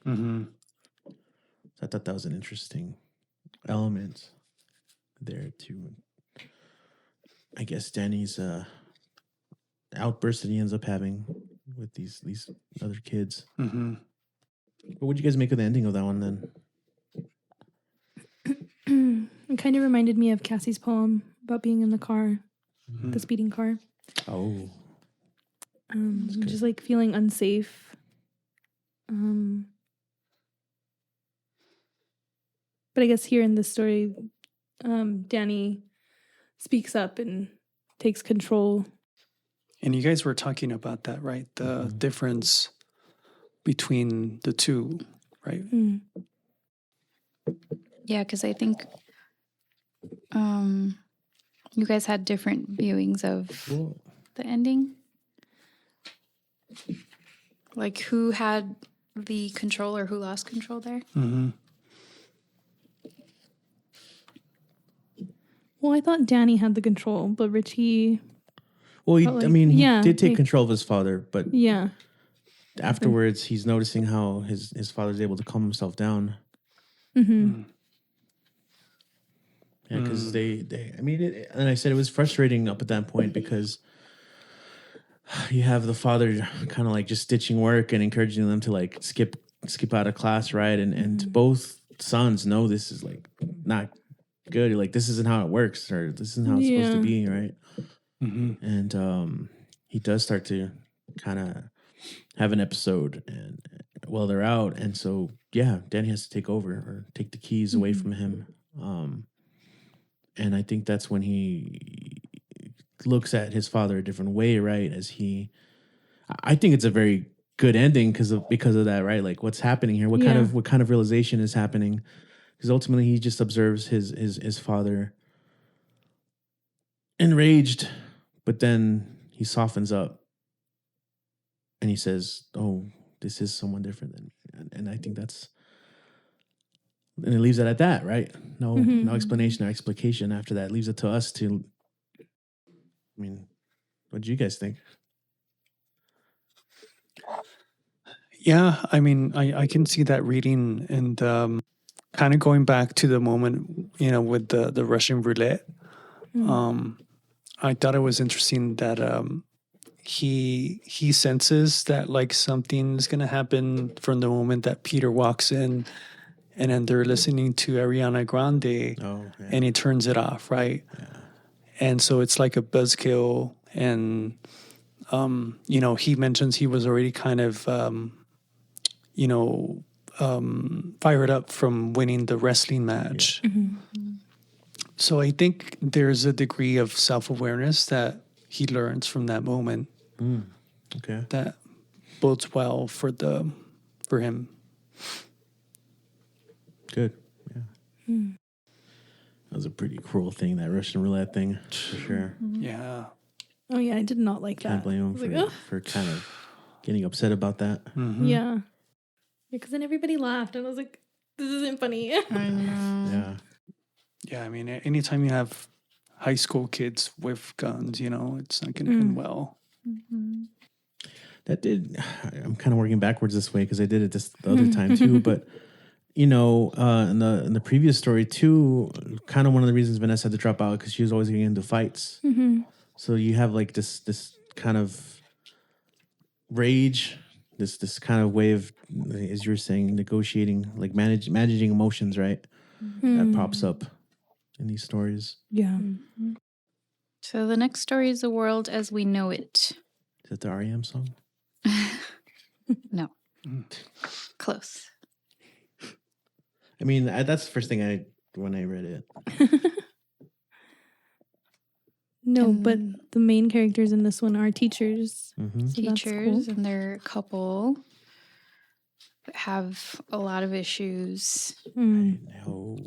Speaker 2: I thought that was an interesting element there too. I guess Danny's outburst that he ends up having with these other kids. What would you guys make of the ending of that one then?
Speaker 1: It kind of reminded me of Cassie's poem about being in the car, the speeding car.
Speaker 2: Oh.
Speaker 1: Just like feeling unsafe. But I guess here in this story, Danny speaks up and takes control.
Speaker 4: And you guys were talking about that, right? The difference between the two, right?
Speaker 3: Yeah, because I think you guys had different viewings of the ending. Like who had the control or who lost control there?
Speaker 1: Well, I thought Danny had the control, but Richie...
Speaker 2: Well, he did take control of his father, but afterwards he's noticing how his father's able to calm himself down. Yeah, because and I said it was frustrating up at that point because you have the father kind of like just ditching work and encouraging them to like skip out of class, right? And both sons know this is like not good. Like this isn't how it works, or this isn't how it's supposed to be, right? And he does start to kind of have an episode, and while they're out, and so Danny has to take over or take the keys away from him. And I think that's when he looks at his father a different way, right? I think it's a very good ending because of that, right? Like what's happening here? What kind of realization is happening? Because ultimately he just observes his father enraged, but then he softens up and he says, "Oh, this is someone different than me." And I think and it leaves it at that, right? No explanation or explication after that. It leaves it to us to, I mean, what do you guys think?
Speaker 4: Yeah, I mean, I can see that reading and kind of going back to the moment, with the Russian roulette. I thought it was interesting that he senses that like something's gonna happen from the moment that Peter walks in, and then they're listening to Ariana Grande,
Speaker 2: Oh, yeah.
Speaker 4: and he turns it off, right?
Speaker 2: Yeah.
Speaker 4: And so it's like a buzzkill, and he mentions he was already kind of fired up from winning the wrestling match. So I think there's a degree of self-awareness that he learns from that moment
Speaker 2: Okay.
Speaker 4: that bodes well for him.
Speaker 2: Good. Yeah. That was a pretty cruel thing, that Russian roulette thing, for sure.
Speaker 4: Yeah.
Speaker 1: Oh yeah, I did not like
Speaker 2: Can't
Speaker 1: that.
Speaker 2: blame him
Speaker 1: I was like, "Ugh."
Speaker 2: for kind of getting upset about that.
Speaker 1: Yeah. Because then everybody laughed, and I was like, "This isn't funny."
Speaker 3: I know.
Speaker 2: Yeah.
Speaker 4: Yeah, I mean, anytime you have high school kids with guns, it's not going to end well.
Speaker 2: That did. I'm kind of working backwards this way because I did it this the other time too. But in the previous story too, kind of one of the reasons Vanessa had to drop out because she was always getting into fights. So you have like this kind of rage, this kind of way of, as you were saying, negotiating, like managing emotions, right? That pops up in these stories.
Speaker 1: Yeah.
Speaker 3: So the next story is The World as We Know It.
Speaker 2: Is that the REM song?
Speaker 3: No. Close.
Speaker 2: I mean, that's the first thing when I read it.
Speaker 1: No, but the main characters in this one are teachers. So that's
Speaker 3: Teachers
Speaker 1: cool.
Speaker 3: and their couple have a lot of issues.
Speaker 2: No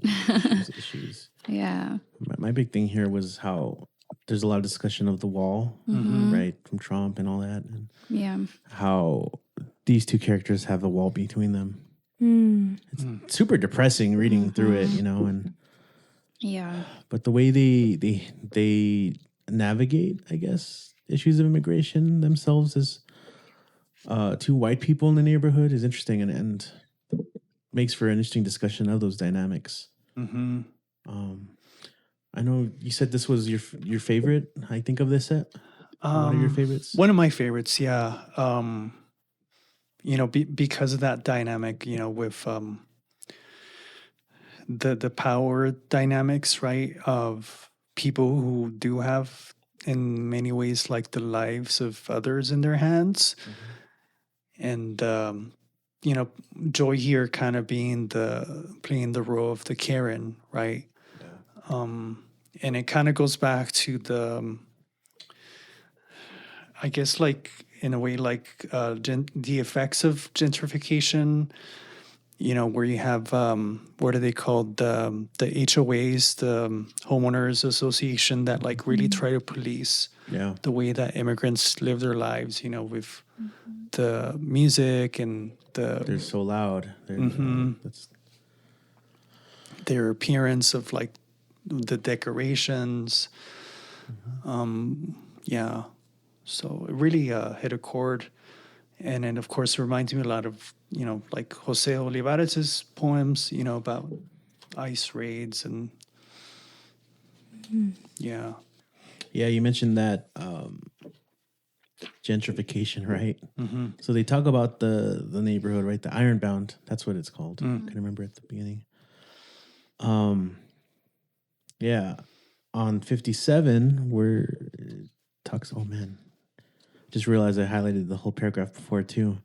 Speaker 2: issues.
Speaker 3: Yeah.
Speaker 2: My big thing here was how there's a lot of discussion of the wall, right, from Trump and all that, and
Speaker 3: Yeah.
Speaker 2: how these two characters have a wall between them. It's super depressing reading through it, and
Speaker 3: Yeah.
Speaker 2: but the way they navigate, I guess, issues of immigration themselves as two white people in the neighborhood is interesting and makes for an interesting discussion of those dynamics. I know you said this was your favorite, I think, of this set. One of your favorites?
Speaker 4: One of my favorites, yeah. Because of that dynamic, with the power dynamics, right, of people who do have, in many ways, like the lives of others in their hands. And, Joy here kind of playing the role of the Karen, right? And it kind of goes back to I guess, like, in a way, like the effects of gentrification, where you have, what are they called? The HOAs, the homeowners association that like really try to police the way that immigrants live their lives, with the music and
Speaker 2: They're so loud.
Speaker 4: Their appearance of like the decorations. Yeah. So it really hit a chord. And then, of course, it reminds me a lot of, like Jose Olivares' poems, about ICE raids and yeah.
Speaker 2: Yeah, you mentioned that gentrification, right? So they talk about the neighborhood, right? The Ironbound. That's what it's called. I can remember at the beginning. Yeah. On 57, where it talks, oh man. Just realized I highlighted the whole paragraph before too.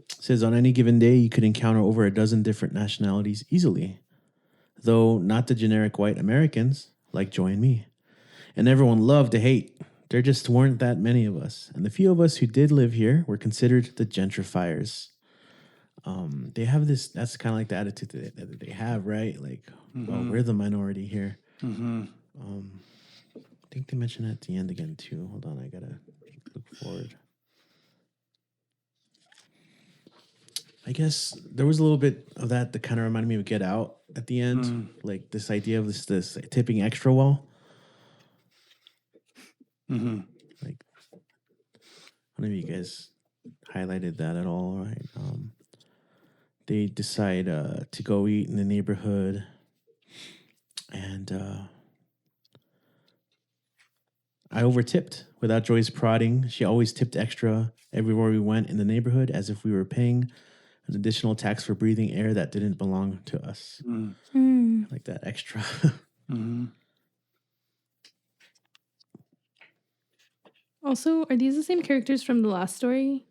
Speaker 2: Says on any given day, you could encounter over a dozen different nationalities easily, though not the generic white Americans like Joy and me. And everyone loved to hate. There just weren't that many of us. And the few of us who did live here were considered the gentrifiers. They have this, that's kind of like the attitude that they have, right? Like, well, we're the minority here. I think they mentioned it at the end again, too. Hold on, I gotta look forward. I guess there was a little bit of that kind of reminded me of Get Out at the end. Like this idea of this tipping extra wall. Like don't know if you guys highlighted that at all, right? They decide to go eat in the neighborhood, and I overtipped without Joy's prodding. She always tipped extra everywhere we went in the neighborhood, as if we were paying an additional tax for breathing air that didn't belong to us. Like that extra.
Speaker 1: Also, are these the same characters from the last story?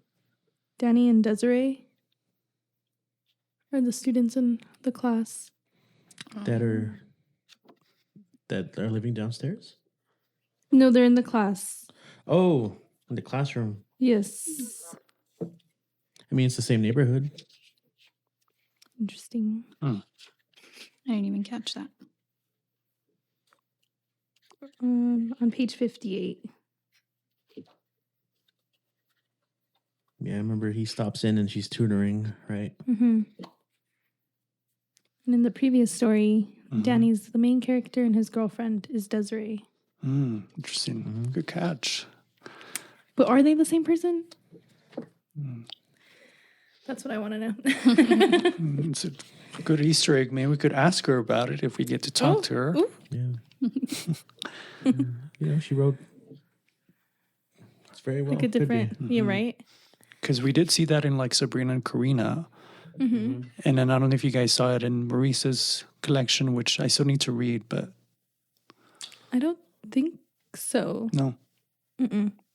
Speaker 1: Danny and Desiree? Or the students in the class?
Speaker 2: that are living downstairs?
Speaker 1: No, they're in the class.
Speaker 2: Oh, in the classroom.
Speaker 1: Yes.
Speaker 2: I mean, it's the same neighborhood.
Speaker 1: Interesting.
Speaker 3: I didn't even catch that.
Speaker 1: On page 58.
Speaker 2: Yeah, I remember he stops in and she's tutoring, right?
Speaker 1: Mm-hmm. And in the previous story, Danny's the main character and his girlfriend is Desiree.
Speaker 4: Interesting. Good catch.
Speaker 1: But are they the same person? That's what I want to know.
Speaker 4: It's a good Easter egg. Maybe we could ask her about it if we get to talk to her.
Speaker 1: Ooh.
Speaker 2: Yeah. She wrote. It's very well.
Speaker 1: Like a different, yeah, right?
Speaker 4: Because we did see that in like Sabrina and Karina. And then I don't know if you guys saw it in Maurice's collection, which I still need to read, but
Speaker 1: I don't think so.
Speaker 4: no.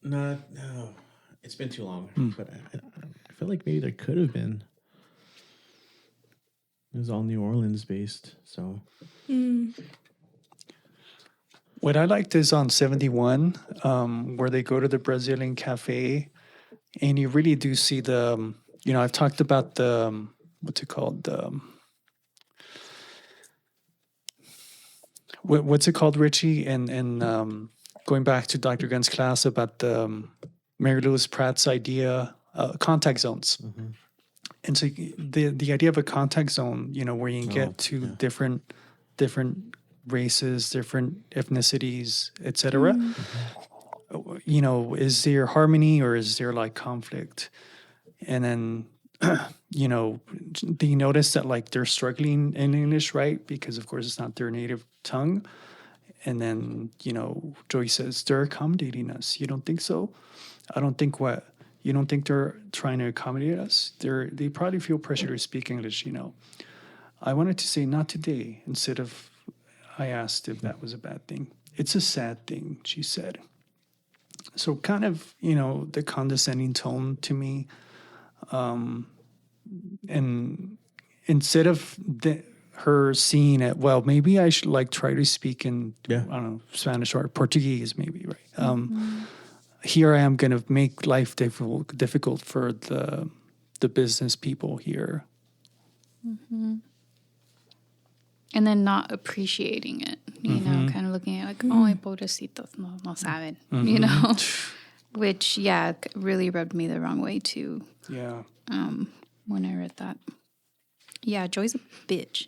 Speaker 2: No, it's been too long. But I feel like maybe there could have been. It was all New Orleans based, so.
Speaker 4: What I liked is on 71, where they go to the Brazilian cafe, and you really do see the, I've talked about the, what's it called? What's it called, Richie? And going back to Dr. Gunn's class about the Mary Louise Pratt's idea, contact zones. And so the idea of a contact zone, where you can get to different races, different ethnicities, etc. Is there harmony or is there like conflict? And then, do you notice that like they're struggling in English, right? Because of course it's not their native tongue. And then, Joy says, they're accommodating us. You don't think so? I don't think what? You don't think they're trying to accommodate us? They probably feel pressure to speak English, I wanted to say not today instead of I asked if that was a bad thing. It's a sad thing, she said. So kind of, the condescending tone to me. And instead of her seeing it, well, maybe I should like try to speak in, I don't know, Spanish or Portuguese maybe, right? Here I am going to make life difficult for the business people here.
Speaker 3: And then not appreciating it, kind of looking at like, ay, pobrecitos, no saben, which, really rubbed me the wrong way too.
Speaker 4: Yeah.
Speaker 3: When I read that. Yeah, Joy's a bitch.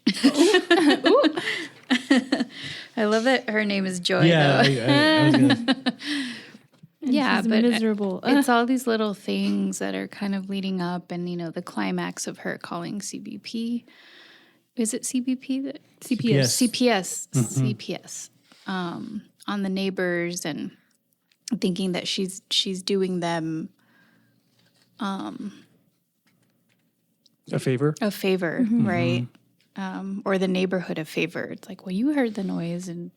Speaker 3: I love that her name is Joy, though.
Speaker 2: I was gonna...
Speaker 3: Yeah,
Speaker 1: she's
Speaker 3: but
Speaker 1: miserable.
Speaker 3: It's all these little things that are kind of leading up, and the climax of her calling CBP. Is it CBP?
Speaker 1: CPS.
Speaker 3: CPS. On the neighbors and thinking that she's doing them
Speaker 4: A favor,
Speaker 3: right? Or the neighborhood a favor. It's like, well, you heard the noise, and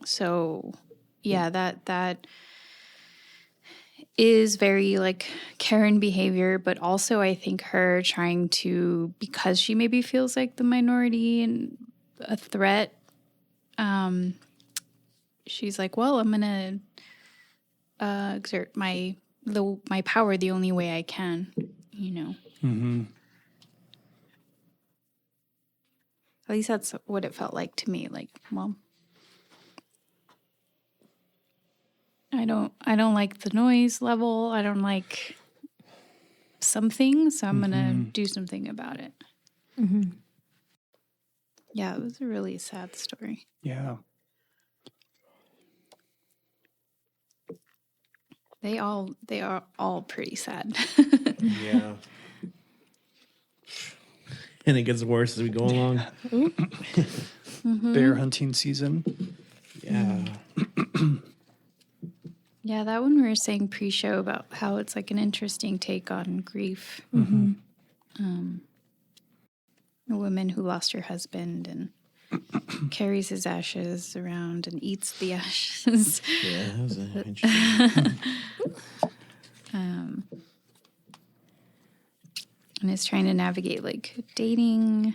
Speaker 3: so yeah, that is very like Karen behavior, but also I think her trying to, because she maybe feels like the minority and a threat, she's like, well, I'm gonna exert my power the only way I can, At least that's what it felt like to me. Like, well, I don't like the noise level. I don't like something, so I'm gonna do something about it. Yeah, it was a really sad story.
Speaker 4: yeah.
Speaker 3: They are all pretty sad.
Speaker 2: Yeah. And it gets worse as we go along.
Speaker 4: Bear hunting season.
Speaker 2: Yeah.
Speaker 3: Yeah, that one we were saying pre-show about how it's like an interesting take on grief. A woman who lost her husband and carries his ashes around and eats the ashes.
Speaker 2: Yeah, that was interesting.
Speaker 3: And is trying to navigate like dating.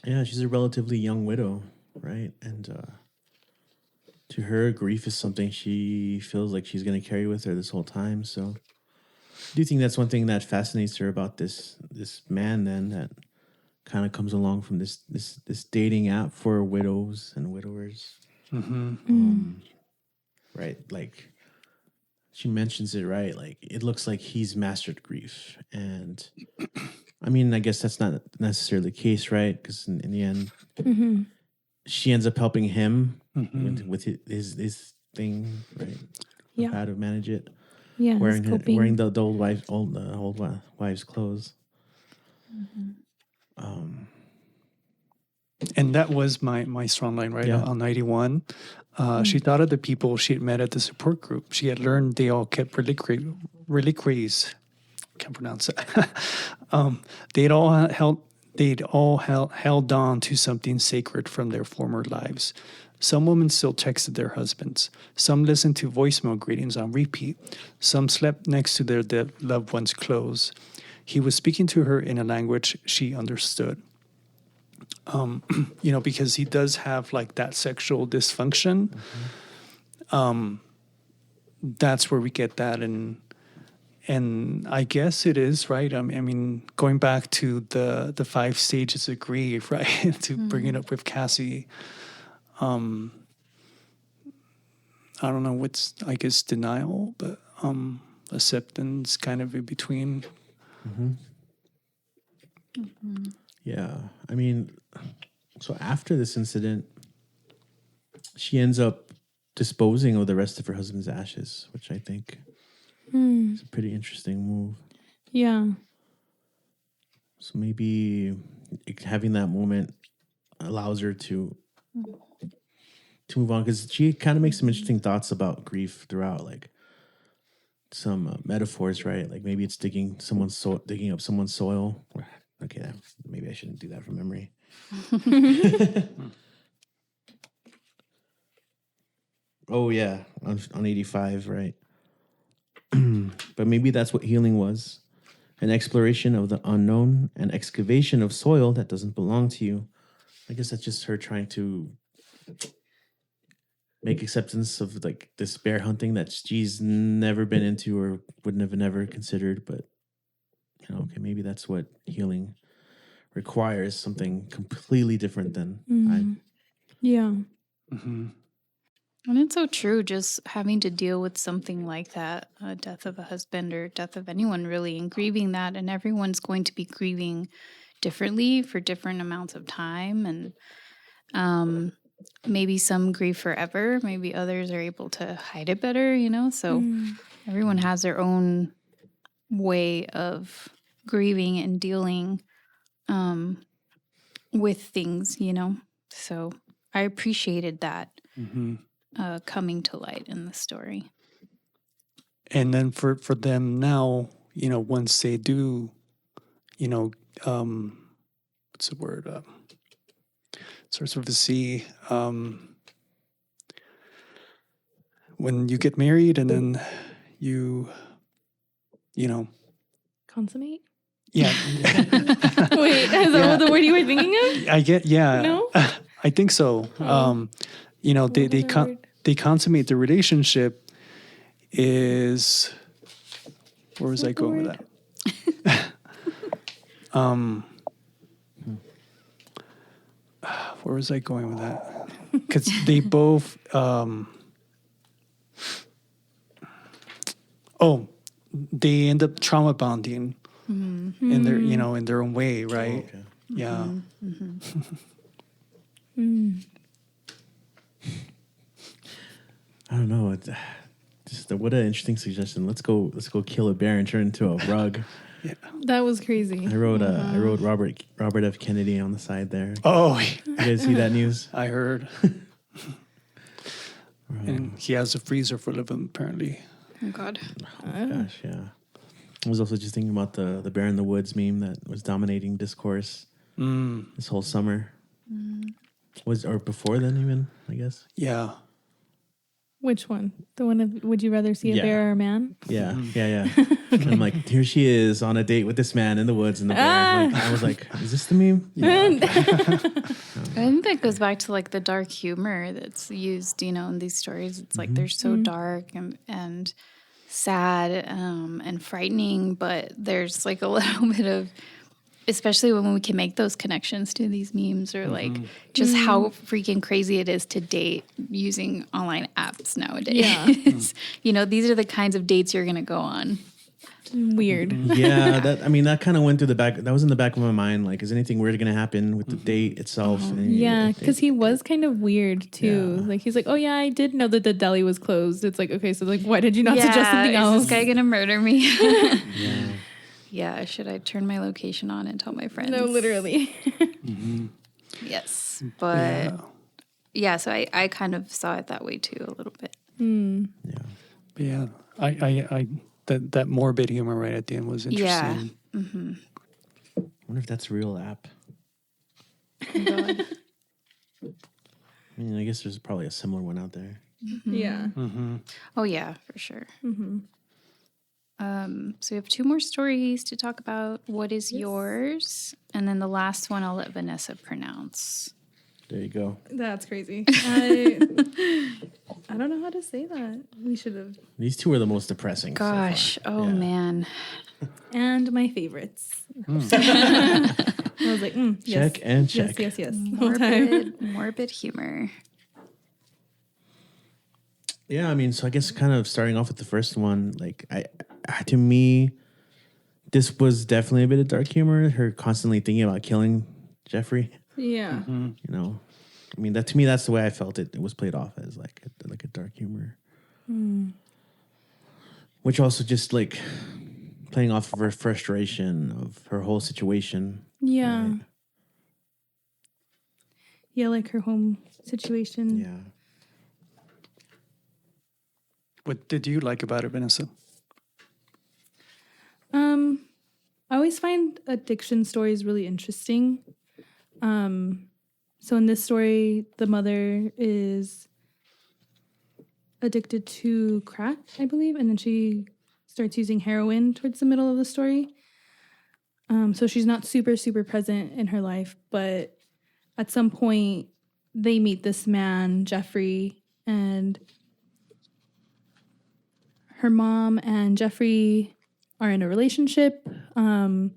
Speaker 2: Yeah, she's a relatively young widow, right? And to her, grief is something she feels like she's going to carry with her this whole time. So I do think that's one thing that fascinates her about this man then that kind of comes along from this dating app for widows and widowers. Right? Like she mentions it, right? Like it looks like he's mastered grief. And I mean, I guess that's not necessarily the case, right? Because in the end, she ends up helping him with his thing, right?
Speaker 1: Yeah.
Speaker 2: How to manage it.
Speaker 1: Yeah.
Speaker 2: Wearing the old wife's clothes.
Speaker 4: And that was my strong line, right?
Speaker 2: Yeah.
Speaker 4: On 91. She thought of the people she had met at the support group. She had learned they all kept reliquaries. Can't pronounce it. They'd all held on to something sacred from their former lives. Some women still texted their husbands. Some listened to voicemail greetings on repeat. Some slept next to their dead loved ones' clothes. He was speaking to her in a language she understood. Because he does have like that sexual dysfunction. That's where we get that. And I guess it is, right? I mean, going back to the 5 stages of grief, right? To bring it up with Cassie. I don't know what's, I guess, denial, but acceptance kind of in between.
Speaker 2: Yeah. I mean, so after this incident, she ends up disposing of the rest of her husband's ashes, which I think is a pretty interesting move.
Speaker 1: Yeah.
Speaker 2: So maybe having that moment allows her to move on, because she kind of makes some interesting thoughts about grief throughout, like some metaphors, right? Like maybe it's digging up someone's soil. Okay, maybe I shouldn't do that from memory. Oh yeah, on 85, right? But maybe that's what healing was. An exploration of the unknown, an excavation of soil that doesn't belong to you. I guess that's just her trying to make acceptance of like this bear hunting that she's never been into or would never considered. But okay, maybe that's what healing requires, something completely different than
Speaker 1: Yeah.
Speaker 3: And it's so true, just having to deal with something like that, a death of a husband or death of anyone really, and grieving that. And everyone's going to be grieving differently for different amounts of time. And maybe some grieve forever. Maybe others are able to hide it better, So everyone has their own way of grieving and dealing with things, So I appreciated that. Coming to light in the story.
Speaker 4: And then for them now, once they do, what's the word? Starts with a C. When you get married and then you
Speaker 1: Consummate?
Speaker 4: Yeah.
Speaker 1: Wait, is that the word you were thinking of?
Speaker 4: I get, yeah.
Speaker 1: No?
Speaker 4: I think so. They consummate the relationship is, where was I going with that? Where was I going with that? Because they both, they end up trauma bonding in their, in their own way, right?
Speaker 2: Oh, okay.
Speaker 4: Yeah.
Speaker 2: I don't know. Just what an interesting suggestion. Let's go kill a bear and turn it into a rug.
Speaker 4: Yeah.
Speaker 1: That was crazy.
Speaker 2: I wrote Robert F. Kennedy on the side there.
Speaker 4: Oh,
Speaker 2: You guys see that news?
Speaker 4: I heard. And he has a freezer full of them, apparently.
Speaker 3: Oh, God.
Speaker 2: Oh, gosh, yeah. I was also just thinking about the bear in the woods meme that was dominating discourse this whole summer. Or before then even, I guess.
Speaker 4: Yeah.
Speaker 1: Which one? The one of would you rather see a
Speaker 2: Yeah.
Speaker 1: bear or a man?
Speaker 2: Yeah, yeah. And I'm like, here she is on a date with this man in the woods and the bear. Like, I was like, is this the meme? Yeah.
Speaker 3: I think that goes back to like the dark humor that's used, in these stories. It's like they're so dark and sad and frightening, but there's like a little bit of, especially when we can make those connections to these memes or like just how freaking crazy it is to date using online apps nowadays.
Speaker 1: Yeah.
Speaker 3: These are the kinds of dates you're going to go on.
Speaker 1: Weird.
Speaker 2: Yeah, that kind of went through the back. That was in the back of my mind. Like, is anything weird going to happen with the date itself? And
Speaker 1: Yeah, because he was kind of weird too.
Speaker 2: Yeah.
Speaker 1: Like he's like, oh yeah, I did know that the deli was closed. It's like, okay, so like, why did you not suggest something else?
Speaker 3: Is this guy going to murder me?
Speaker 2: Yeah.
Speaker 3: Yeah, should I turn my location on and tell my friends?
Speaker 1: No, literally.
Speaker 3: Yes, but yeah, so I kind of saw it that way too a little bit.
Speaker 2: Yeah.
Speaker 4: But yeah. I that morbid humor right at the end was interesting.
Speaker 3: Yeah.
Speaker 2: I wonder if that's a real app.
Speaker 3: God.
Speaker 2: I mean, I guess there's probably a similar one out there.
Speaker 1: Yeah.
Speaker 3: Oh yeah, for sure. So we have 2 more stories to talk about. What is yours? And then the last one I'll let Vanessa pronounce.
Speaker 2: There you go.
Speaker 1: That's crazy. I don't know how to say that. We should have.
Speaker 2: These 2 are the most depressing. so far.
Speaker 3: Gosh, oh
Speaker 2: Yeah.
Speaker 3: man.
Speaker 1: And my favorites. I was like, yes.
Speaker 2: Check and check.
Speaker 1: Yes. The whole time.
Speaker 3: Morbid humor.
Speaker 2: Yeah, I mean, so I guess kind of starting off with the first one, like to me, this was definitely a bit of dark humor. Her constantly thinking about killing Jeffrey.
Speaker 1: Yeah.
Speaker 2: I mean, that to me, that's the way I felt it. It was played off as like a dark humor, which also just like playing off of her frustration of her whole situation.
Speaker 1: Yeah.
Speaker 2: Right?
Speaker 1: Yeah, like her home situation.
Speaker 2: Yeah.
Speaker 4: What did you like about it, Vanessa?
Speaker 1: I always find addiction stories really interesting. So in this story, the mother is addicted to crack, I believe, and then she starts using heroin towards the middle of the story. So she's not super, super present in her life, but at some point they meet this man, Jeffrey, and her mom and Jeffrey are in a relationship. And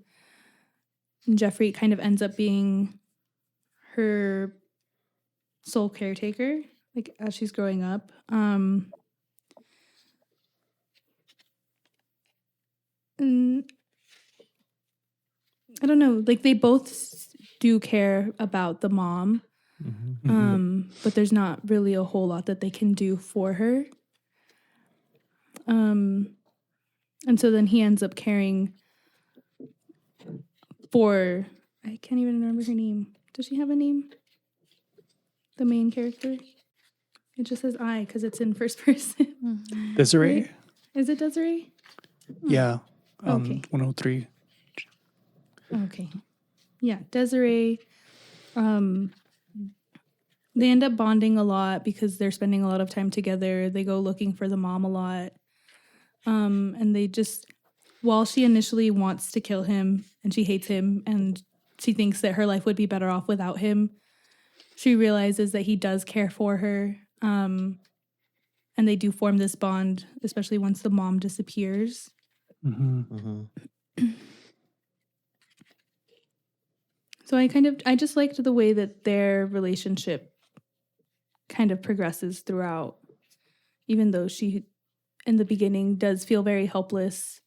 Speaker 1: Jeffrey kind of ends up being her sole caretaker, like as she's growing up. And I don't know, like they both do care about the mom, but there's not really a whole lot that they can do for her. And so then he ends up caring for, I can't even remember her name. Does she have a name? The main character? It just says I because it's in first person.
Speaker 4: Desiree?
Speaker 1: Right? Is it Desiree?
Speaker 4: Yeah.
Speaker 1: Okay.
Speaker 4: 103.
Speaker 1: Okay. Yeah, Desiree. They end up bonding a lot because they're spending a lot of time together. They go looking for the mom a lot. And they just, while she initially wants to kill him and she hates him and she thinks that her life would be better off without him, she realizes that he does care for her. And they do form this bond, especially once the mom disappears. So I just liked the way that their relationship kind of progresses throughout, even though she, in the beginning, does feel very helpless.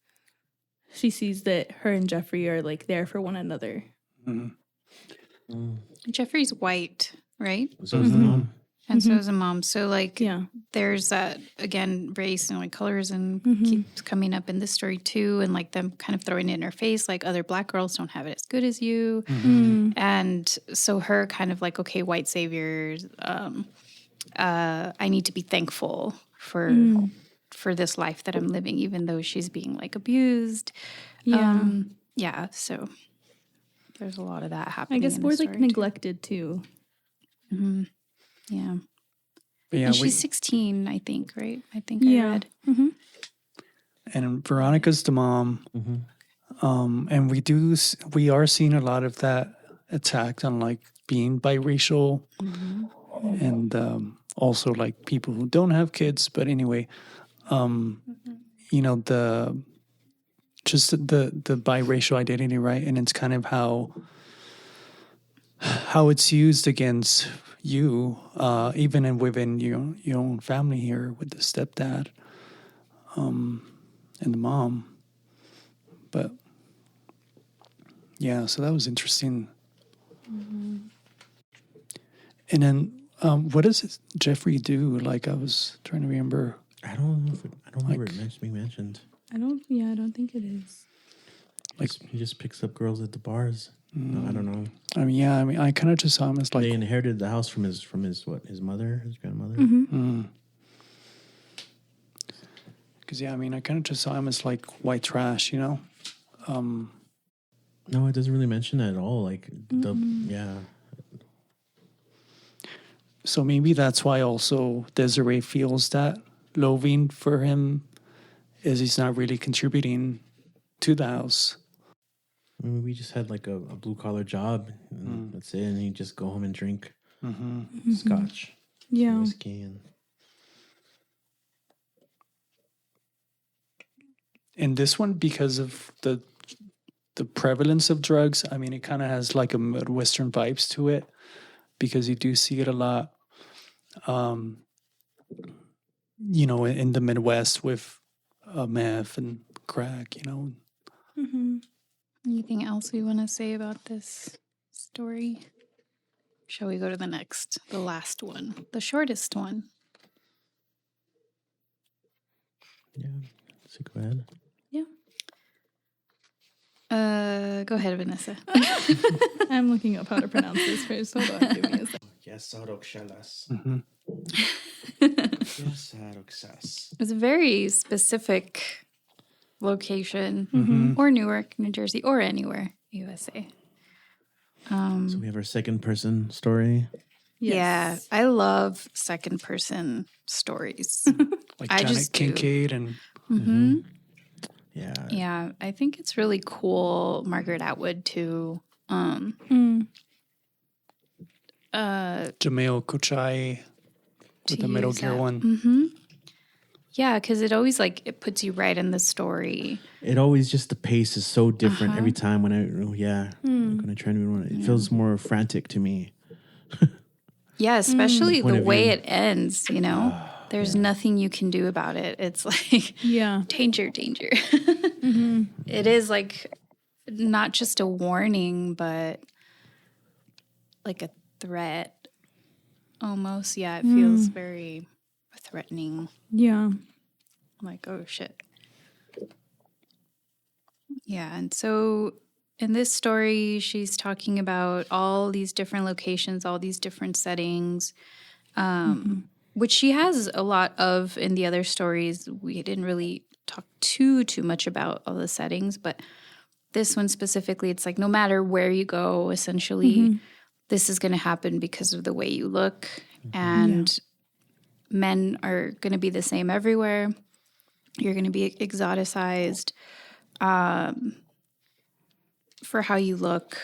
Speaker 1: She sees that her and Jeffrey are like there for one another.
Speaker 3: Jeffrey's white, right?
Speaker 2: So is the mom.
Speaker 3: And so as a mom. So, like,
Speaker 1: Yeah.
Speaker 3: there's that, again, race and, like, colorism
Speaker 1: Mm-hmm.
Speaker 3: keeps coming up in this story, too. And, like, them kind of throwing it in her face, like, other Black girls don't have it as good as you.
Speaker 1: Mm.
Speaker 3: And so her kind of like, okay, white saviors, I need to be thankful for this life that I'm living, even though she's being, like, abused.
Speaker 1: Yeah.
Speaker 3: Yeah, so there's a lot of that
Speaker 1: I
Speaker 3: happening.
Speaker 1: guess
Speaker 3: in
Speaker 1: more
Speaker 3: the
Speaker 1: like
Speaker 3: story,
Speaker 1: neglected too.
Speaker 3: too. Yeah.
Speaker 4: But yeah,
Speaker 3: And she's 16, I think, right? I think I
Speaker 1: Yeah.
Speaker 3: read.
Speaker 1: Mm-hmm.
Speaker 4: and Veronica's the mom.
Speaker 2: Mm-hmm.
Speaker 4: And we are seeing a lot of that attack on like being biracial and also like people who don't have kids. But anyway, you know, the biracial identity, right? And it's kind of how it's used against you, even within your own family here with the stepdad and the mom. But yeah, so that was interesting. And then, what does Jeffrey do? Like, I was trying to remember.
Speaker 2: I don't know I don't remember
Speaker 4: Like-
Speaker 2: it being mentioned.
Speaker 1: I don't think it is.
Speaker 4: Like-
Speaker 2: He just picks up girls at the bars. No, I don't know.
Speaker 4: I kind of just saw him as like,
Speaker 2: They inherited the house from his mother, his grandmother.
Speaker 1: Mm-hmm.
Speaker 4: because I kind of just saw him as like white trash, you know.
Speaker 2: No, it doesn't really mention that at all. Like
Speaker 4: So maybe that's why also Desiree feels that loathing for him is he's not really contributing to the house.
Speaker 2: I mean, we just had like a blue collar job, and that's it. And he'd just go home and drink scotch,
Speaker 1: Yeah.
Speaker 2: whiskey, and
Speaker 4: And this one, because of the prevalence of drugs, it kind of has like a Midwestern vibes to it, because you do see it a lot, in the Midwest with meth and crack,
Speaker 1: Mm-hmm.
Speaker 3: Anything else we want to say about this story? Shall we go to the last one, the shortest one?
Speaker 2: yeah. So go ahead.
Speaker 3: Go ahead, Vanessa.
Speaker 1: I'm looking up how to pronounce this first. Hold on, give me a second.
Speaker 2: Yes, Yes,
Speaker 3: It's a very specific location,
Speaker 1: Mm-hmm.
Speaker 3: or Newark, New Jersey, or anywhere, USA.
Speaker 2: So we have our second person story.
Speaker 3: Yeah, I love second person stories.
Speaker 4: like
Speaker 3: I
Speaker 4: Janet
Speaker 3: just do.
Speaker 4: Kincaid and
Speaker 2: Yeah.
Speaker 3: Yeah, I think it's really cool. Margaret Atwood too.
Speaker 1: Mm.
Speaker 4: Jamil Kochai with the Metal Gear one.
Speaker 3: Mm-hmm. Yeah, because it always it puts you right in the story.
Speaker 2: It always just the pace is so different every time when I try to read it. It feels more frantic to me.
Speaker 3: Yeah, especially
Speaker 2: Point
Speaker 3: the
Speaker 2: of
Speaker 3: way
Speaker 2: view.
Speaker 3: it ends. There's nothing you can do about it. It's like
Speaker 1: Yeah.
Speaker 3: danger.
Speaker 1: Mm-hmm.
Speaker 3: It is not just a warning, but like a threat almost. Yeah, it feels very threatening.
Speaker 1: Yeah.
Speaker 3: Like, oh shit. Yeah, and so in this story, she's talking about all these different locations, all these different settings, which she has a lot of in the other stories. We didn't really talk too much about all the settings, but this one specifically, it's like no matter where you go, essentially, this is going to happen because of the way you look, and men are going to be the same everywhere. You're going to be exoticized for how you look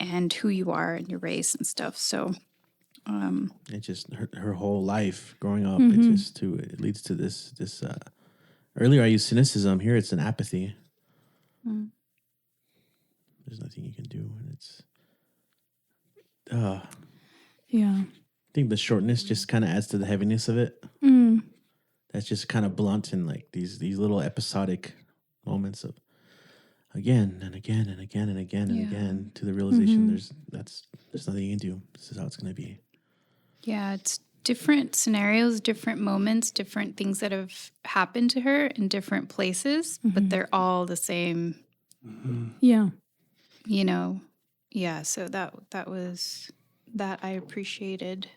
Speaker 3: and who you are and your race and stuff. So
Speaker 2: It just her whole life growing up. It leads to this. Earlier I used cynicism. Here it's an apathy. There's nothing you can do, and it's.
Speaker 1: Yeah.
Speaker 2: I think the shortness just kind of adds to the heaviness of it.
Speaker 1: Mm.
Speaker 2: That's just kind of blunt and like these little episodic moments of again and again and again and again and again to the realization there's nothing you can do. This is how it's going to be.
Speaker 3: Yeah, it's different scenarios, different moments, different things that have happened to her in different places, but they're all the same,
Speaker 1: Yeah.
Speaker 3: you know. Yeah, so that was that I appreciated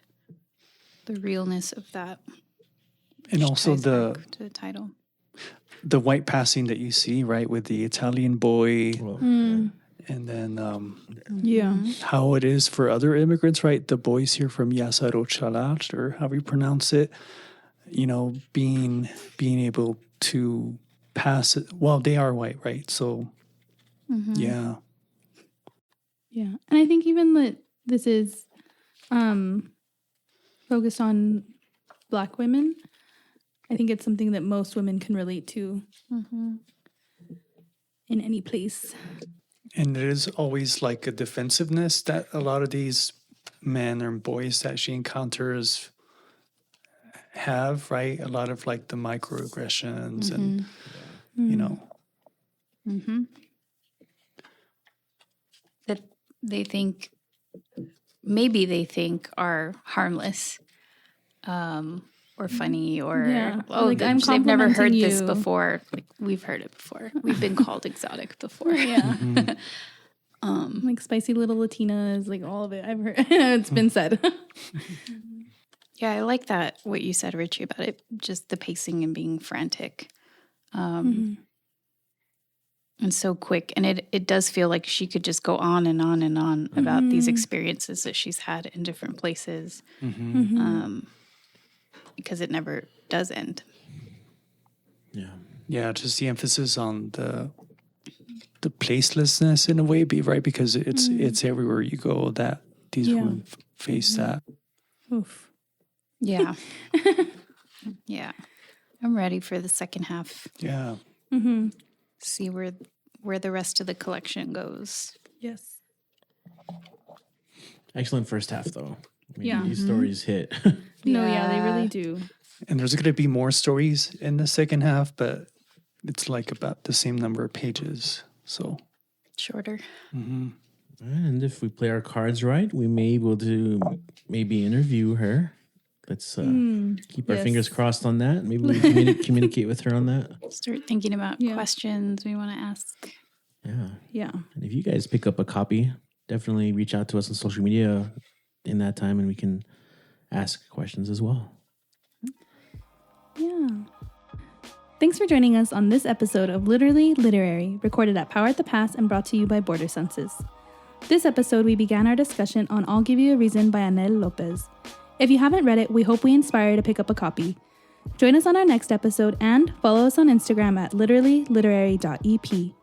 Speaker 3: the realness of that.
Speaker 4: And
Speaker 3: which
Speaker 4: also
Speaker 3: ties back to the title.
Speaker 4: the white passing that you see, right, with the Italian boy,
Speaker 2: Well,
Speaker 4: and then
Speaker 1: Yeah.
Speaker 4: how it is for other immigrants, right? The boys here from Yasaro Chalat, or however you pronounce it, you know, being able to pass it. Well, they are white, right? So, yeah.
Speaker 1: Yeah. And I think even that this is focused on Black women, I think it's something that most women can relate to in any place.
Speaker 4: And there is always like a defensiveness that a lot of these men or boys that she encounters have, right? A lot of like the microaggressions and, you know.
Speaker 3: That they think, maybe they think are harmless or funny or,
Speaker 1: Like, I'm
Speaker 3: they've never heard
Speaker 1: complimenting
Speaker 3: this
Speaker 1: you.
Speaker 3: before. Like, we've heard it before. We've been called exotic before.
Speaker 1: Yeah. Like spicy little Latinas, like all of it. I've heard it's been said.
Speaker 3: Yeah, I like that, what you said, Richie, about it, just the pacing and being frantic. And so quick. And it does feel like she could just go on and on and on about these experiences that she's had in different places. Because it never does end.
Speaker 2: yeah.
Speaker 4: Yeah, just the emphasis on the placelessness in a way, right? Because it's everywhere you go that these women face that.
Speaker 1: Oof.
Speaker 3: Yeah. Yeah. I'm ready for the second half.
Speaker 4: Yeah.
Speaker 3: See where the rest of the collection goes.
Speaker 1: Yes.
Speaker 2: Excellent first half, though. I mean,
Speaker 1: Yeah.
Speaker 2: these stories hit.
Speaker 1: No, yeah, they really do.
Speaker 4: And there's going to be more stories in the second half, but it's like about the same number of pages. So,
Speaker 3: Shorter.
Speaker 2: And if we play our cards right, we may be able to maybe interview her. Let's keep our
Speaker 1: yes.
Speaker 2: fingers crossed on that. Maybe we can communicate with her on that.
Speaker 3: Start thinking about questions we want to ask.
Speaker 2: Yeah.
Speaker 1: Yeah.
Speaker 2: And if you guys pick up a copy, definitely reach out to us on social media in that time and we can ask questions as well.
Speaker 1: Yeah. Thanks for joining us on this episode of Literally Literary, recorded at Power at the Pass and brought to you by Border Senses. This episode, we began our discussion on I'll Give You a Reason by Annell López. If you haven't read it, we hope we inspire you to pick up a copy. Join us on our next episode and follow us on Instagram at literallyliterary.ep.